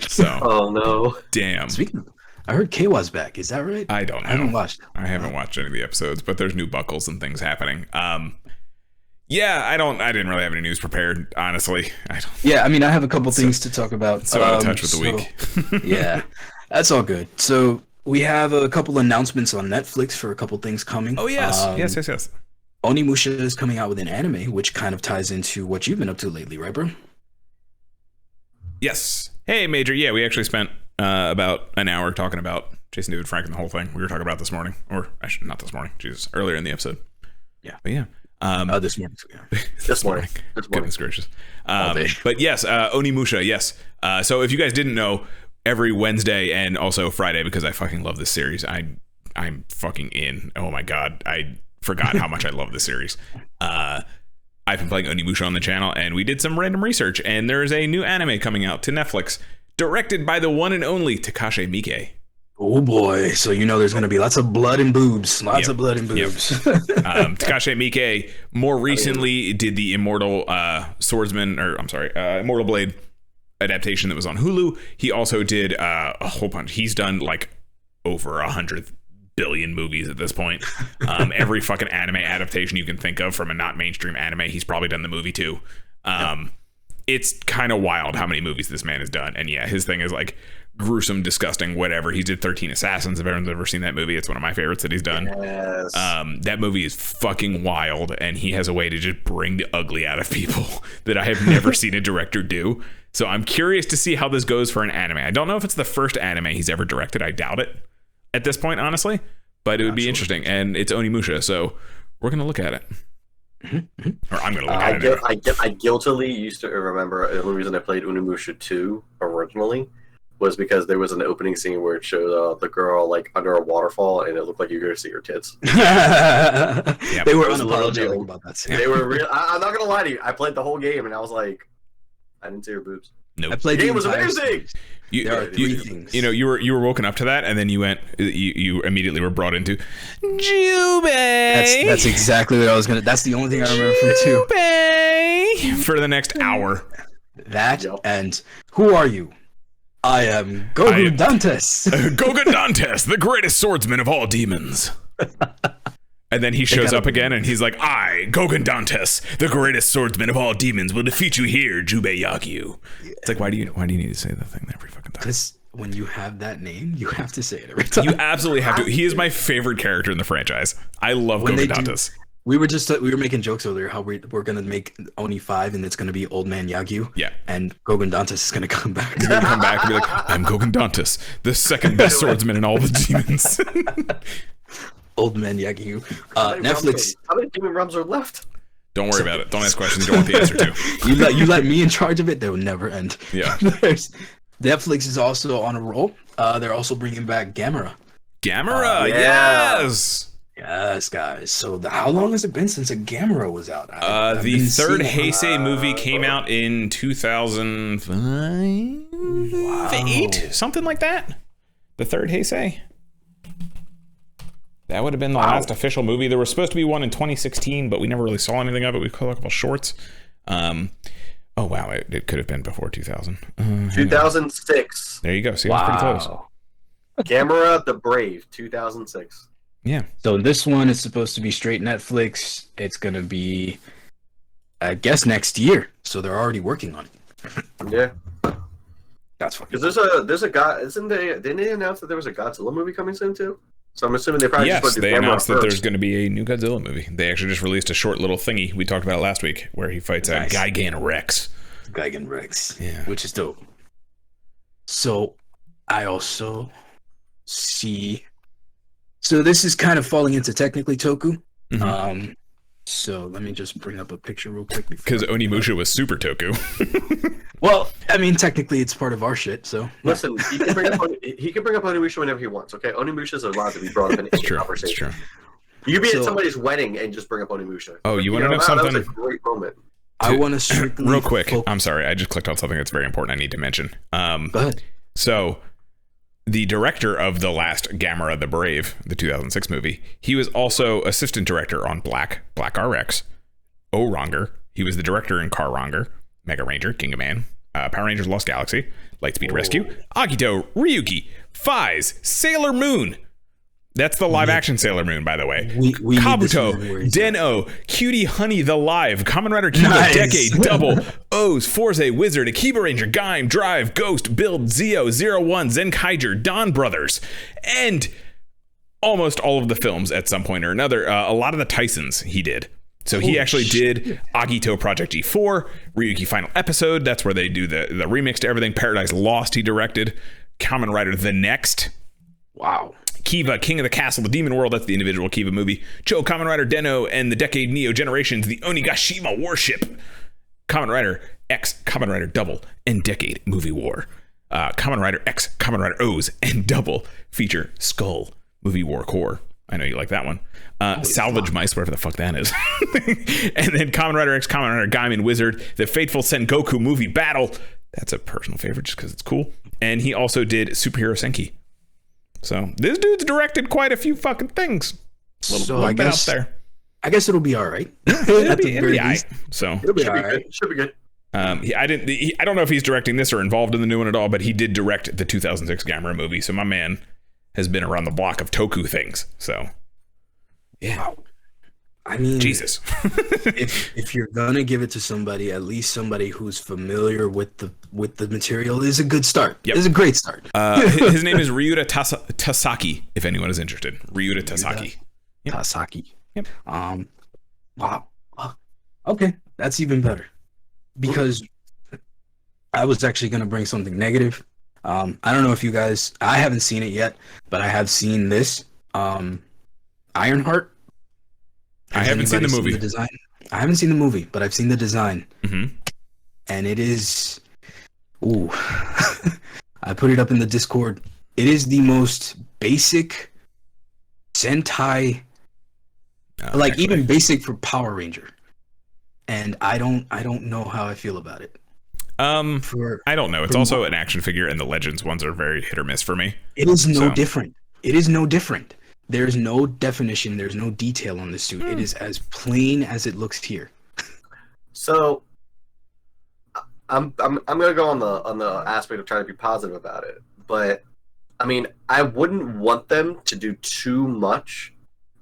So, Oh no. damn. Speaking of, I heard Keiwa's back. Is that right? I don't know. I haven't watched. I haven't watched any of the episodes, but there's new buckles and things happening. Yeah, I didn't really have any news prepared, honestly. I don't. Yeah, I mean, I have a couple things to talk about. So out of touch with the week. Yeah, that's all good. So we have a couple announcements on Netflix for a couple things coming. Oh yes, Um, yes. Onimusha is coming out with an anime, which kind of ties into what you've been up to lately, right, bro? Yes. Hey, Major. Yeah, we actually spent about an hour talking about Jason David Frank and the whole thing. We were talking about this morning, or actually not this morning. Jesus, earlier in the episode. Yeah. But yeah. This morning. Yeah. This morning. This morning. Goodness gracious. All day. But yes, Onimusha, yes. So if you guys didn't know, every Wednesday and also Friday, because I fucking love this series, I'm fucking in. Oh my god, I forgot how much I love this series. I've been playing Onimusha on the channel, and we did some random research, and there is a new anime coming out to Netflix, directed by the one and only Takashi Miike. Oh boy! So you know there's gonna be lots of blood and boobs. Lots of blood and boobs. Takashi Miike more recently did the Immortal Immortal Blade adaptation that was on Hulu. He also did a whole bunch. He's done like over 100 billion movies at this point. Every fucking anime adaptation you can think of from a not mainstream anime, he's probably done the movie too. It's kind of wild how many movies this man has done. And yeah, his thing is like gruesome, disgusting, whatever. He did 13 Assassins. If everyone's ever seen that movie, it's one of my favorites that he's done. Yes. That movie is fucking wild, and he has a way to just bring the ugly out of people that I have never seen a director do. So I'm curious to see how this goes for an anime. I don't know if it's the first anime he's ever directed. I doubt it at this point, honestly. But it would be interesting. And it's Onimusha, so we're going to look at it. Or I'm going to look at it. I guiltily used to remember the only reason I played Onimusha 2 originally was because there was an opening scene where it showed the girl like under a waterfall, and it looked like you were going to see her tits. Yep. They were unapologetic about that scene. They were real. I'm not going to lie to you. I played the whole game, and I was like, I didn't see her boobs. Nope. I played the game was amazing. There are three things. You know, you were woken up to that, and then you immediately were brought into Jubei. That's exactly what I was gonna. That's the only thing I remember from 2. Jubei for the next hour. That and who are you? I am Goku Dantes. Goku Dantes, the greatest swordsman of all demons. And then he shows up again, and he's like, I, Goku Dantes, the greatest swordsman of all demons, will defeat you here, Jubei Yakyu. It's like, why do you need to say that thing every fucking time? Because when you have that name, you have to say it every time. You absolutely have to. He is my favorite character in the franchise. I love Goku Dantes. We were making jokes earlier how we're gonna make Oni 5 and it's gonna be Old Man Yagyu. Yeah. And Goku Dantes is gonna come back. He's gonna come back and be like, I'm Goku Dantes, the second best swordsman in all the demons. Old Man Yagyu. Netflix. How many demon realms are left? Don't worry about it. Don't ask questions you don't want the answer to. you let me in charge of it, they will never end. Yeah. Netflix is also on a roll. They're also bringing back Gamera. Gamera, yes. Yes, guys. So how long has it been since a Gamera was out? The third Heisei movie came out in 2005, 8, something like that. The third Heisei. That would have been the last official movie. There was supposed to be one in 2016, but we never really saw anything of it. We saw a couple shorts. Oh wow, it could have been before 2000. 2006. There you go. See, that's pretty close. Gamera the Brave, 2006. Yeah. So this one is supposed to be straight Netflix. It's gonna be, I guess, next year. So they're already working on it. Yeah. That's fucking. Because there's a guy. Didn't they announce that there was a Godzilla movie coming soon too? So I'm assuming they probably they announced that there's going to be a new Godzilla movie. They actually just released a short little thingy. We talked about it last week, where he fights a Gigan Rex. Gigan Rex, yeah, which is dope. So I also see. So this is kind of falling into technically Toku. Mm-hmm. So let me just bring up a picture real quick. Because Onimusha was super Toku. Well, I mean, technically it's part of our shit, so... Listen, he can bring up Onimusha whenever he wants, okay? Onimusha is allowed to be brought up in any conversation. It's true. You can be at somebody's wedding and just bring up Onimusha. Oh, you want to know something? That was a great moment. I want to strictly... Real quick, I'm sorry, I just clicked on something that's very important I need to mention. Go ahead. So, the director of the last Gamera the Brave, the 2006 movie, he was also assistant director on Black RX, O-Ranger. He was the director in Car Ranger, Mega Ranger, King of Man, Power Rangers Lost Galaxy, Lightspeed Rescue, Agito, Ryuki, Fies, Sailor Moon. That's the live action Sailor Moon, by the way. Kabuto, Den-O, Cutie Honey the Live, Kamen Rider Kiba, Decade, Double, O's, Forze, Wizard, Akiba Ranger, Gaim, Drive, Ghost, Build, Zeo, 01, Zenkaiger, Dawn Brothers, and almost all of the films at some point or another. A lot of the Tysons he did. So he actually did Agito Project G4, Ryuki Final Episode. That's where they do the remix to everything. Paradise Lost he directed. Kamen Rider The Next. Wow. Kiva, King of the Castle, The Demon World. That's the individual Kiva movie. Cho, Kamen Rider Den-O, and the Decade Neo Generations, The Onigashima Warship. Kamen Rider X, Kamen Rider Double, and Decade Movie War. Kamen Rider X, Kamen Rider O's, and Double feature Skull Movie War Core. I know you like that one. Salvage Mice, whatever the fuck that is. And then Kamen Rider X, Kamen Rider Gaiman Wizard, The Fateful Sengoku Movie Battle. That's a personal favorite just because it's cool. And he also did Superhero Senki. So this dude's directed quite a few fucking things. I guess out there. I guess it'll be all right. It'll be all right. So it'll be all right. Should be good. I don't know if he's directing this or involved in the new one at all, but he did direct the 2006 Gamera movie. So my man has been around the block of Toku things. So yeah. I mean, Jesus. if you're gonna give it to somebody, at least somebody who's familiar with the material is a good start. Yep. It's a great start. His name is Ryuta Tasaki. If anyone is interested, Ryuta Tasaki. Yep. Tasaki. Yep. Wow. Okay, that's even better because I was actually going to bring something negative. I don't know if you guys, I haven't seen it yet, but I have seen this. Ironheart. I haven't seen the movie. Design? I haven't seen the movie, but I've seen the design. Mm-hmm. And it is, ooh, I put it up in the Discord. It is the most basic Sentai, even basic for Power Ranger. And I don't know how I feel about it. I don't know. It's also an action figure, and the Legends ones are very hit or miss for me. It is different. It is no different. There's no definition. There's no detail on the suit. It is as plain as it looks here. So, I'm gonna go on the aspect of trying to be positive about it, but I mean, I wouldn't want them to do too much.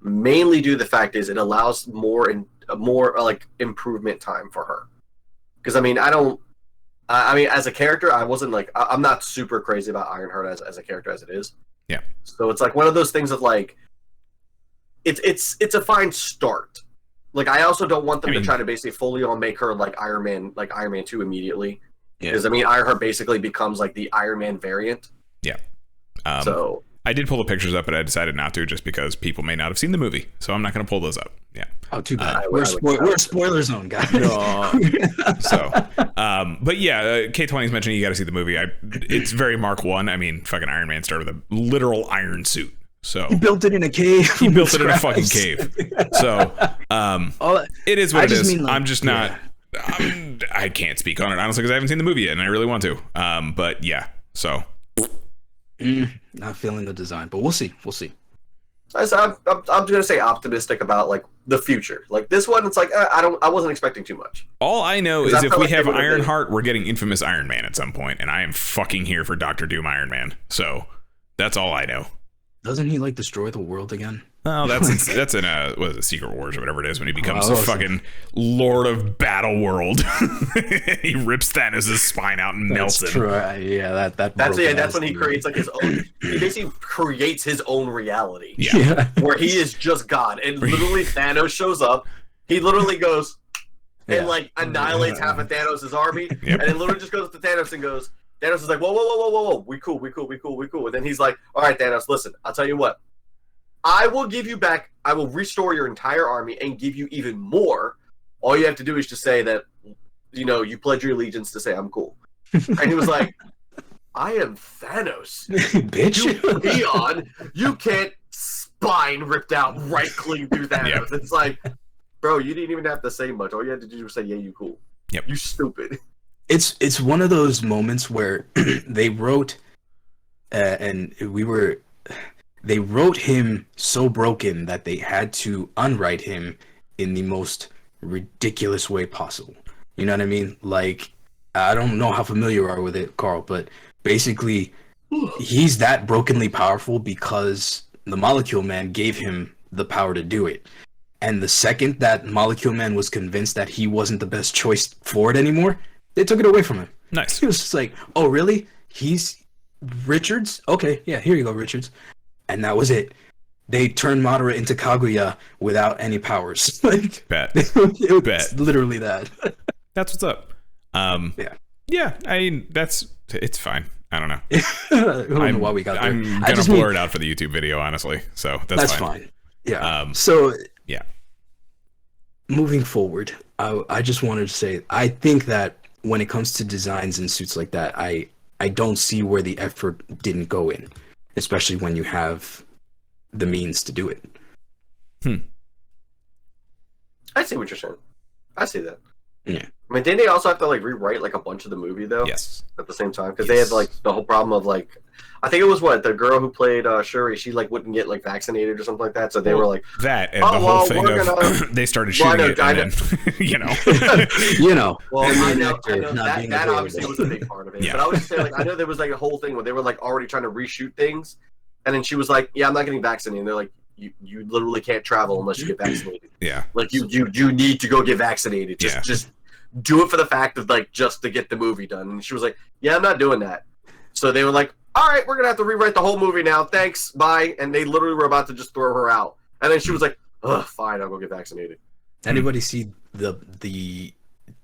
Mainly due to the fact is it allows more like improvement time for her. Because I mean, as a character, I wasn't like I'm not super crazy about Ironheart as a character as it is. Yeah. So it's like one of those things of like, it's a fine start. Like I also don't want them to try to basically fully on make her like Iron Man 2 immediately. Yeah. Because I mean, Ironheart basically becomes like the Iron Man variant. Yeah. So I did pull the pictures up, but I decided not to just because people may not have seen the movie. So I'm not going to pull those up. Yeah. Oh, too bad. We're a spoiler zone, guys. So, but yeah, K20's mentioning you got to see the movie. It's very Mark 1. I mean, fucking Iron Man started with a literal iron suit. So he built it in a cave. He built it in a fucking cave. So, it is what it is. I'm just not. I can't speak on it honestly because I haven't seen the movie yet, and I really want to. But yeah, so. Not feeling the design, but we'll see. I'm just gonna say optimistic about like the future. Like this one, it's like I wasn't expecting too much. All I know is if we have Ironheart, we're getting Infamous Iron Man at some point, and I am fucking here for Doctor Doom Iron Man. So that's all I know. Doesn't he like destroy the world again? Oh, that's in what is it, Secret Wars or whatever it is when he becomes the fucking Lord of Battle World. He rips Thanos' spine out and melts it. Yeah, that's when he creates like his own. He basically creates his own reality. Yeah. Where he is just God, and literally Thanos shows up. He literally goes and like annihilates half of Thanos' army, and then literally just goes to Thanos and goes. Thanos is like, whoa, we cool. And then he's like, all right, Thanos, listen, I'll tell you what. I will give you back, I will restore your entire army and give you even more. All you have to do is just say that, you pledge your allegiance to say I'm cool. And he was like, I am Thanos. Bitch. You peon, you can't spine ripped out right clean through Thanos. It's like, bro, you didn't even have to say much. All you had to do was say, yeah, you cool. Yep. You stupid. It's one of those moments where they wrote they wrote him so broken that they had to unwrite him in the most ridiculous way possible. You know what I mean? Like, I don't know how familiar you are with it, Carl, but basically he's that brokenly powerful because the Molecule Man gave him the power to do it. And the second that Molecule Man was convinced that he wasn't the best choice for it anymore, they took it away from him. Nice. He was just like, oh, really? He's Richards? Okay, yeah, here you go, Richards. And that was it. They turned Madara into Kaguya without any powers. Like, Bet. It's literally that. That's what's up. Yeah, I mean, it's fine. I don't know. I don't know why we got there. I'm going to blur it out for the YouTube video, honestly. So that's fine. Yeah. Yeah. Moving forward, I just wanted to say, I think that when it comes to designs and suits like that, I don't see where the effort didn't go in, especially when you have the means to do it. I see what you're saying. I see that. Yeah. I mean, didn't they also have to like rewrite like a bunch of the movie though? Yes. At the same time, because they had like the whole problem of like, I think it was the girl who played Shuri. She like wouldn't get like vaccinated or something like that. So they were like that, and the whole thing of they started shooting it, and then, you know. Well, I know that obviously was a big part of it. Yeah. But I was just saying, like, I know there was like a whole thing where they were like already trying to reshoot things, and then she was like, "Yeah, I'm not getting vaccinated." And they're like, "You literally can't travel unless you get vaccinated." Yeah. Like you need to go get vaccinated. Just do it for the fact of like just to get the movie done. And she was like, "Yeah, I'm not doing that." So they were like, all right, we're going to have to rewrite the whole movie now. Thanks. Bye. And they literally were about to just throw her out. And then she was like, ugh, fine, I'll go get vaccinated. Anybody see the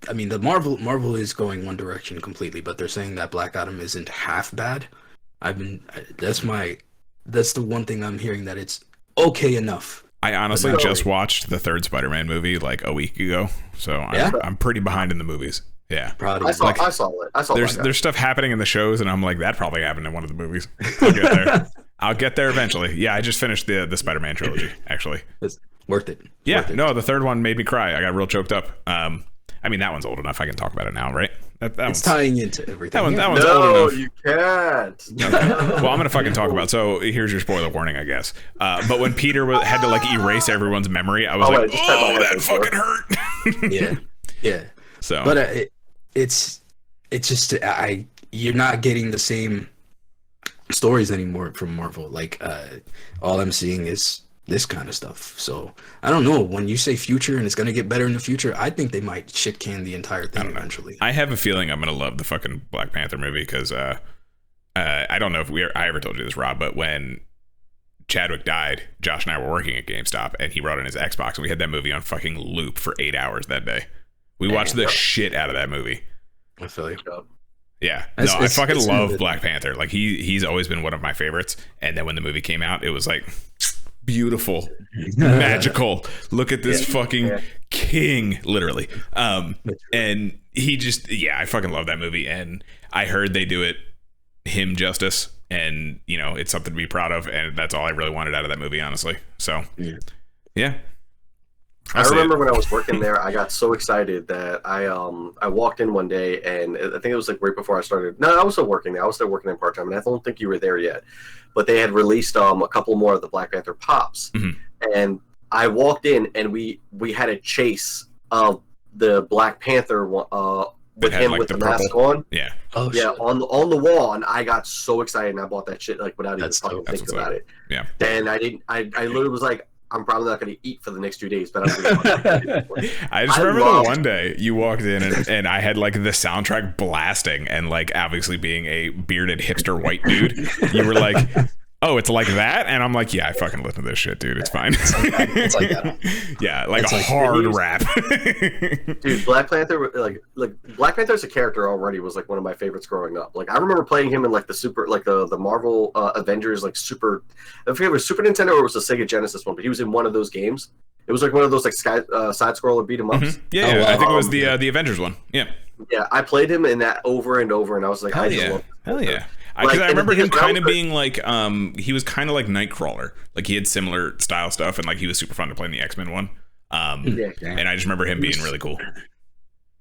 I mean, the Marvel is going one direction completely, but they're saying that Black Adam isn't half bad. That's the one thing I'm hearing, that it's okay enough. I honestly just watched the third Spider-Man movie like a week ago, so I'm pretty behind in the movies. Yeah, Proud of I you. saw it. I saw there's stuff happening in the shows, and I'm like, that probably happened in one of the movies. I'll get there. I'll get there eventually. Yeah, I just finished the Spider-Man trilogy, actually. It's worth it. No, the third one made me cry. I got real choked up. I mean, that one's old enough. I can talk about it now, right? It's tying into everything. That one's old enough. No, you can't. Okay. Well, I'm gonna fucking talk about. So here's your spoiler warning, I guess. But when Peter had to like erase everyone's memory, I was like, "Oh, that fucking hurt." yeah. So, but it's just you're not getting the same stories anymore from Marvel. Like all I'm seeing is this kind of stuff. So I don't know, when you say future and it's gonna get better in the future, I think they might shit can the entire thing eventually. I have a feeling I'm gonna love the fucking Black Panther movie, because I don't know if I ever told you this, Rob, but when Chadwick died, Josh and I were working at GameStop, and he brought in his Xbox, and we had that movie on fucking loop for 8 hours that day. We watched the shit out of that movie. I feel you. Yeah, I fucking love Black Panther. Like he's always been one of my favorites. And then when the movie came out, it was like beautiful, magical. Look at this fucking king, literally. And he just, I fucking love that movie. And I heard they do him justice, and it's something to be proud of. And that's all I really wanted out of that movie, honestly. So yeah. I remember when I was working there, I got so excited that I walked in one day, and I think it was like right before I started. No, I was still working there. I was still working in part time, and I don't think you were there yet. But they had released a couple more of the Black Panther pops, and I walked in, and we had a chase of the Black Panther with him with the mask on. Yeah. Oh, yeah, shit. On the wall, and I got so excited, and I bought that shit like without even fucking thinking about it. Yeah. And I literally was like, I'm probably not going to eat for the next 2 days, but I'm going to. I just remember the one day you walked in and I had like the soundtrack blasting, and like obviously being a bearded hipster white dude, you were like, oh, it's like that? And I'm like, yeah, I fucking listen to this shit, dude. It's fine. It's like that. Yeah, like it's a hard rap. Dude, Black Panther, like Black Panther as a character already was like one of my favorites growing up. Like I remember playing him in like the Marvel Avengers like Super. I forget if it was Super Nintendo or it was the Sega Genesis one, but he was in one of those games. It was like one of those like side scroller beat 'em ups. Mm-hmm. Yeah, I think it was the Avengers one. Yeah. Yeah, I played him in that over and over, and I was like, hell yeah. Because I remember him kind of being like, he was kind of like Nightcrawler. Like he had similar style stuff, and like he was super fun to play in the X-Men one. And I just remember him being really cool.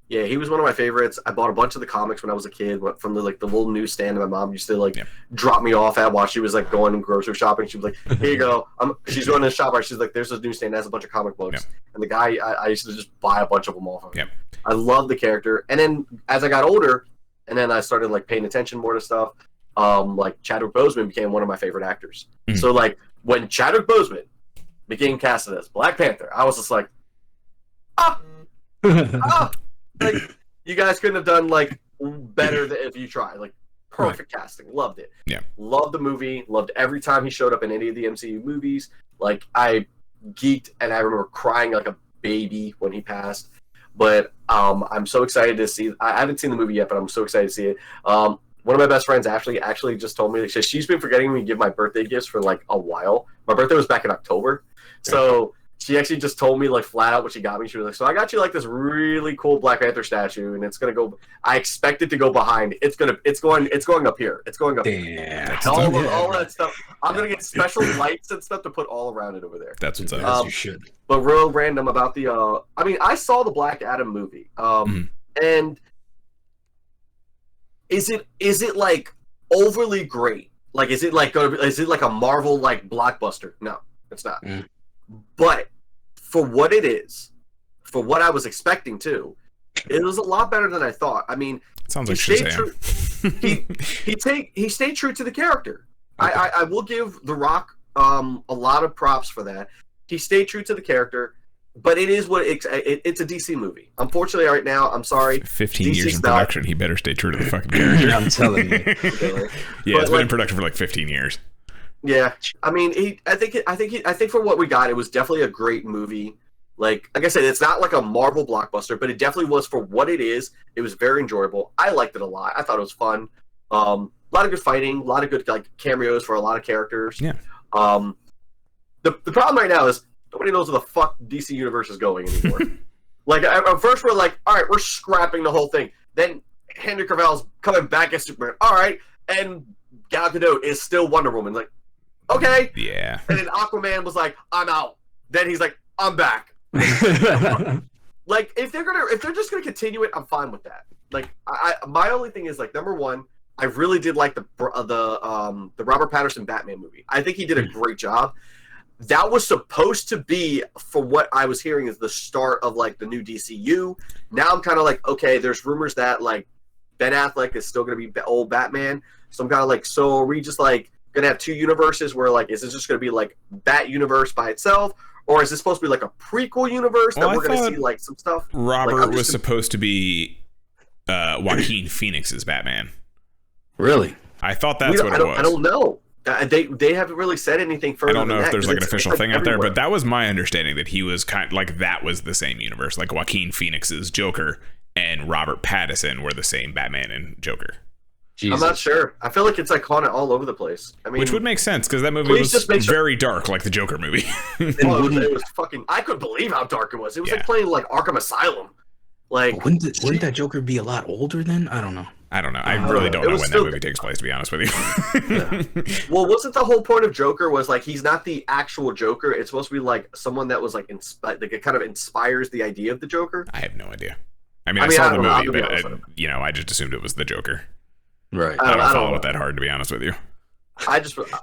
Yeah, he was one of my favorites. I bought a bunch of the comics when I was a kid from the little newsstand that my mom used to drop me off at while she was like going grocery shopping. She was like, "Here you go." She's running a shop. She's like, "There's this newsstand that has a bunch of comic books." And the guy, I used to just buy a bunch of them off of him. I love the character. And then as I got older, and then I started like paying attention more to stuff. Like Chadwick Boseman became one of my favorite actors. Mm-hmm. So like when Chadwick Boseman became casted as Black Panther, I was just like, like you guys couldn't have done like better if you tried. Like perfect casting, loved it. Yeah, loved the movie, loved every time he showed up in any of the MCU movies. Like I geeked, and I remember crying like a baby when he passed. But I'm so excited to see. I haven't seen the movie yet, but I'm so excited to see it. One of my best friends actually just told me that she's been forgetting me to give my birthday gifts for like a while. My birthday was back in October, so she actually just told me like flat out what she got me. She was like, "So I got you like this really cool Black Panther statue, and it's gonna go. I expect it to go behind. It's going up here. It's going up. Damn. All that stuff. I'm gonna get special lights and stuff to put all around it over there. That's what's up. You should. But real random about the. I mean, I saw the Black Adam movie. And. Is it like overly great? Like is it like a Marvel like blockbuster? No, it's not. But for what it is, for what I was expecting to, it was a lot better than I thought. I mean, it sounds like Shazam. He stayed true to the character. Okay. I will give The Rock a lot of props for that. He stayed true to the character. But it is what it's a DC movie. Unfortunately, right now, I'm sorry. 15 years in production. He better stay true to the fucking character. I'm telling you. Yeah, it's been in production for like 15 years. Yeah, I mean, I think for what we got, it was definitely a great movie. Like I said, it's not like a Marvel blockbuster, but it definitely was for what it is. It was very enjoyable. I liked it a lot. I thought it was fun. A lot of good fighting, a lot of good like cameos for a lot of characters. Yeah. The problem right now is nobody knows where the fuck DC Universe is going anymore. Like at first we're like, all right, we're scrapping the whole thing. Then Henry Cavill's coming back as Superman. All right, and Gal Gadot is still Wonder Woman. Like, okay. Yeah. And then Aquaman was like, I'm out. Then he's like, I'm back. Like if they're just gonna continue it, I'm fine with that. Like my only thing is like, number one, I really did like the Robert Pattinson Batman movie. I think he did a great job. That was supposed to be, for what I was hearing, is the start of like the new DCU. Now I'm kind of like, okay, there's rumors that like Ben Affleck is still gonna be old Batman. So I'm kind of like, so are we just like gonna have two universes where like, is this just gonna be like that universe by itself? Or is this supposed to be like a prequel universe that we're going to see like some stuff? Robert was supposed to be Joaquin Phoenix's Batman. Really? I thought that's what it was. I don't know. They haven't really said anything further. I don't know if there's like an official thing out there, everywhere. but that was my understanding, that he was kind of like, that was the same universe. Like Joaquin Phoenix's Joker and Robert Pattinson were the same Batman and Joker. Jesus. I'm not sure. I feel like it's like on it all over the place. I mean, which would make sense because that movie was very dark, like the Joker movie. It was fucking. I couldn't believe how dark it was. It was like playing like Arkham Asylum. Like, wouldn't that Joker be a lot older then? I don't know. I really don't know when that movie takes place, to be honest with you. Yeah. Well, wasn't the whole point of Joker was like he's not the actual Joker? It's supposed to be like someone that was like it kind of inspires the idea of the Joker. I have no idea. I mean, I saw the movie, but I just assumed it was the Joker. Right. I don't follow it that hard, to be honest with you.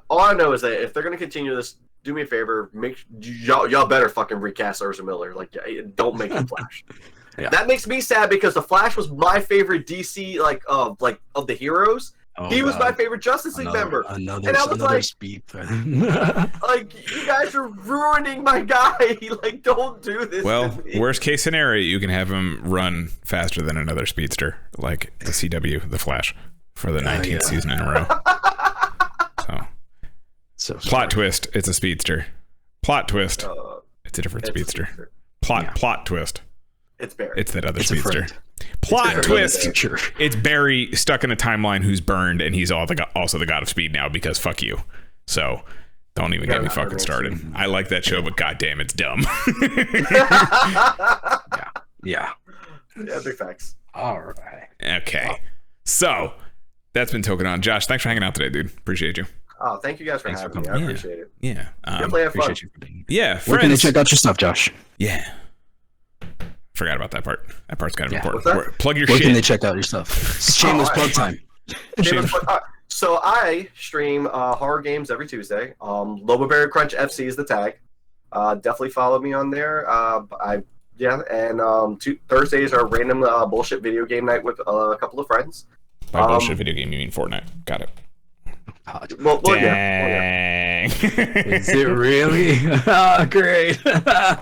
All I know is that if they're gonna continue this, do me a favor, y'all better fucking recast Ezra Miller. Like, don't make him Flash. Yeah. That makes me sad because the Flash was my favorite DC of the heroes. Oh, he was my favorite Justice League member. And I was like, speed like, you guys are ruining my guy. Like, don't do this. Well, worst case scenario, you can have him run faster than another speedster, like the CW, the Flash, for the 19th season in a row. So plot twist, it's a speedster. Plot twist, it's a different speedster. Plot twist. It's Barry. It's that other speedster. Plot twist. It's Barry stuck in a timeline who's burned, and he's also the god of speed now because fuck you. So don't even get me fucking started. I like that show, but goddamn, it's dumb. Yeah, big facts. All right. Okay. So that's been Tokudon. Josh, thanks for hanging out today, dude. Appreciate you. Oh, thank you guys for having me. I appreciate it. Yeah. Definitely have fun. Yeah. Where can they check out your stuff, Josh? Yeah. Forgot about that part. That part's kind of important. Plug your shit. Where can they check out your stuff? Shameless plug time. So I stream horror games every Tuesday. Lobo Berry Crunch FC is the tag. Definitely follow me on there. Thursdays are random bullshit video game night with a couple of friends. By bullshit video game, you mean Fortnite? Got it. Well, Dang. Is it really? Oh, great. So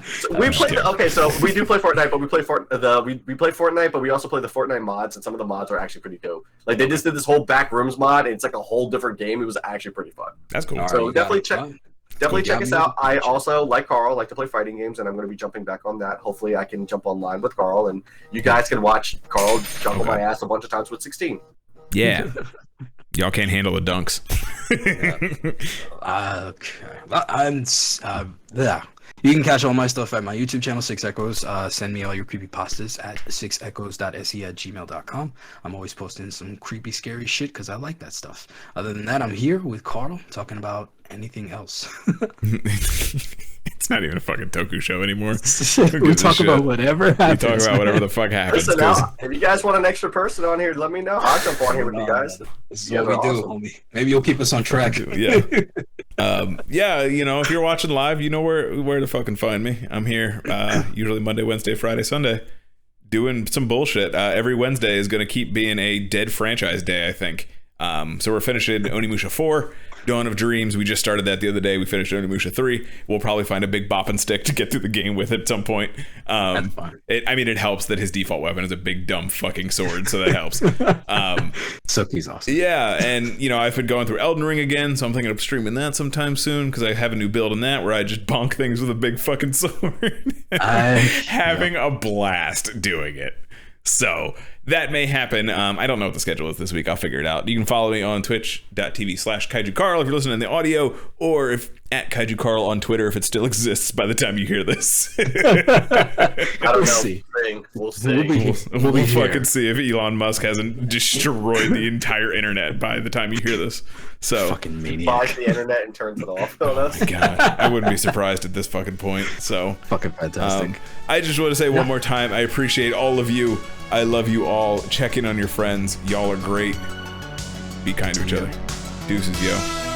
we do play Fortnite, but we play Fortnite, but we also play the Fortnite mods, and some of the mods are actually pretty dope. Like they just did this whole Backrooms mod, and it's like a whole different game. It was actually pretty fun. That's cool. So definitely check us out. I also, like Carl, like to play fighting games, and I'm going to be jumping back on that. Hopefully, I can jump online with Carl, and you guys can watch Carl jump on my ass a bunch of times with 16. Yeah. Y'all can't handle the dunks. Okay. You can catch all my stuff at my YouTube channel, 6 Echoes. Send me all your creepypastas at 6echoes.se@gmail.com. I'm always posting some creepy, scary shit because I like that stuff. Other than that, I'm here with Carl talking about anything else. It's not even a fucking Toku show anymore. We talk about whatever happens. We talk about whatever the fuck happens. Listen, now, if you guys want an extra person on here, let me know. I'll jump on here with you guys. This is what we do, homie. Maybe you'll keep us on track. Yeah. If you're watching live, you know where to fucking find me. I'm here usually Monday, Wednesday, Friday, Sunday, doing some bullshit. Every Wednesday is going to keep being a dead franchise day, I think. So we're finishing Onimusha 4, Dawn of Dreams. We just started that the other day. We finished Onimusha 3. We'll probably find a big bopping stick to get through the game with at some point. That's fine. It helps that his default weapon is a big dumb fucking sword, so that helps. Soki's awesome. Yeah, and I've been going through Elden Ring again, so I'm thinking of streaming that sometime soon because I have a new build in that where I just bonk things with a big fucking sword. Having a blast doing it. So that may happen. I don't know what the schedule is this week. I'll figure it out. You can follow me on twitch.tv/KaijuCarl if you're listening in the audio, or if at KaijuCarl on Twitter if it still exists by the time you hear this. I don't know. See. We'll see. We'll fucking see if Elon Musk hasn't destroyed the entire internet by the time you hear this. So Fucking maniac. Buys the internet and turns it off on us. God, I wouldn't be surprised at this fucking point. So Fucking fantastic. I just want to say one more time, I appreciate all of you. I love you all. Check in on your friends. Y'all are great. Be kind to each other. Deuces, yo.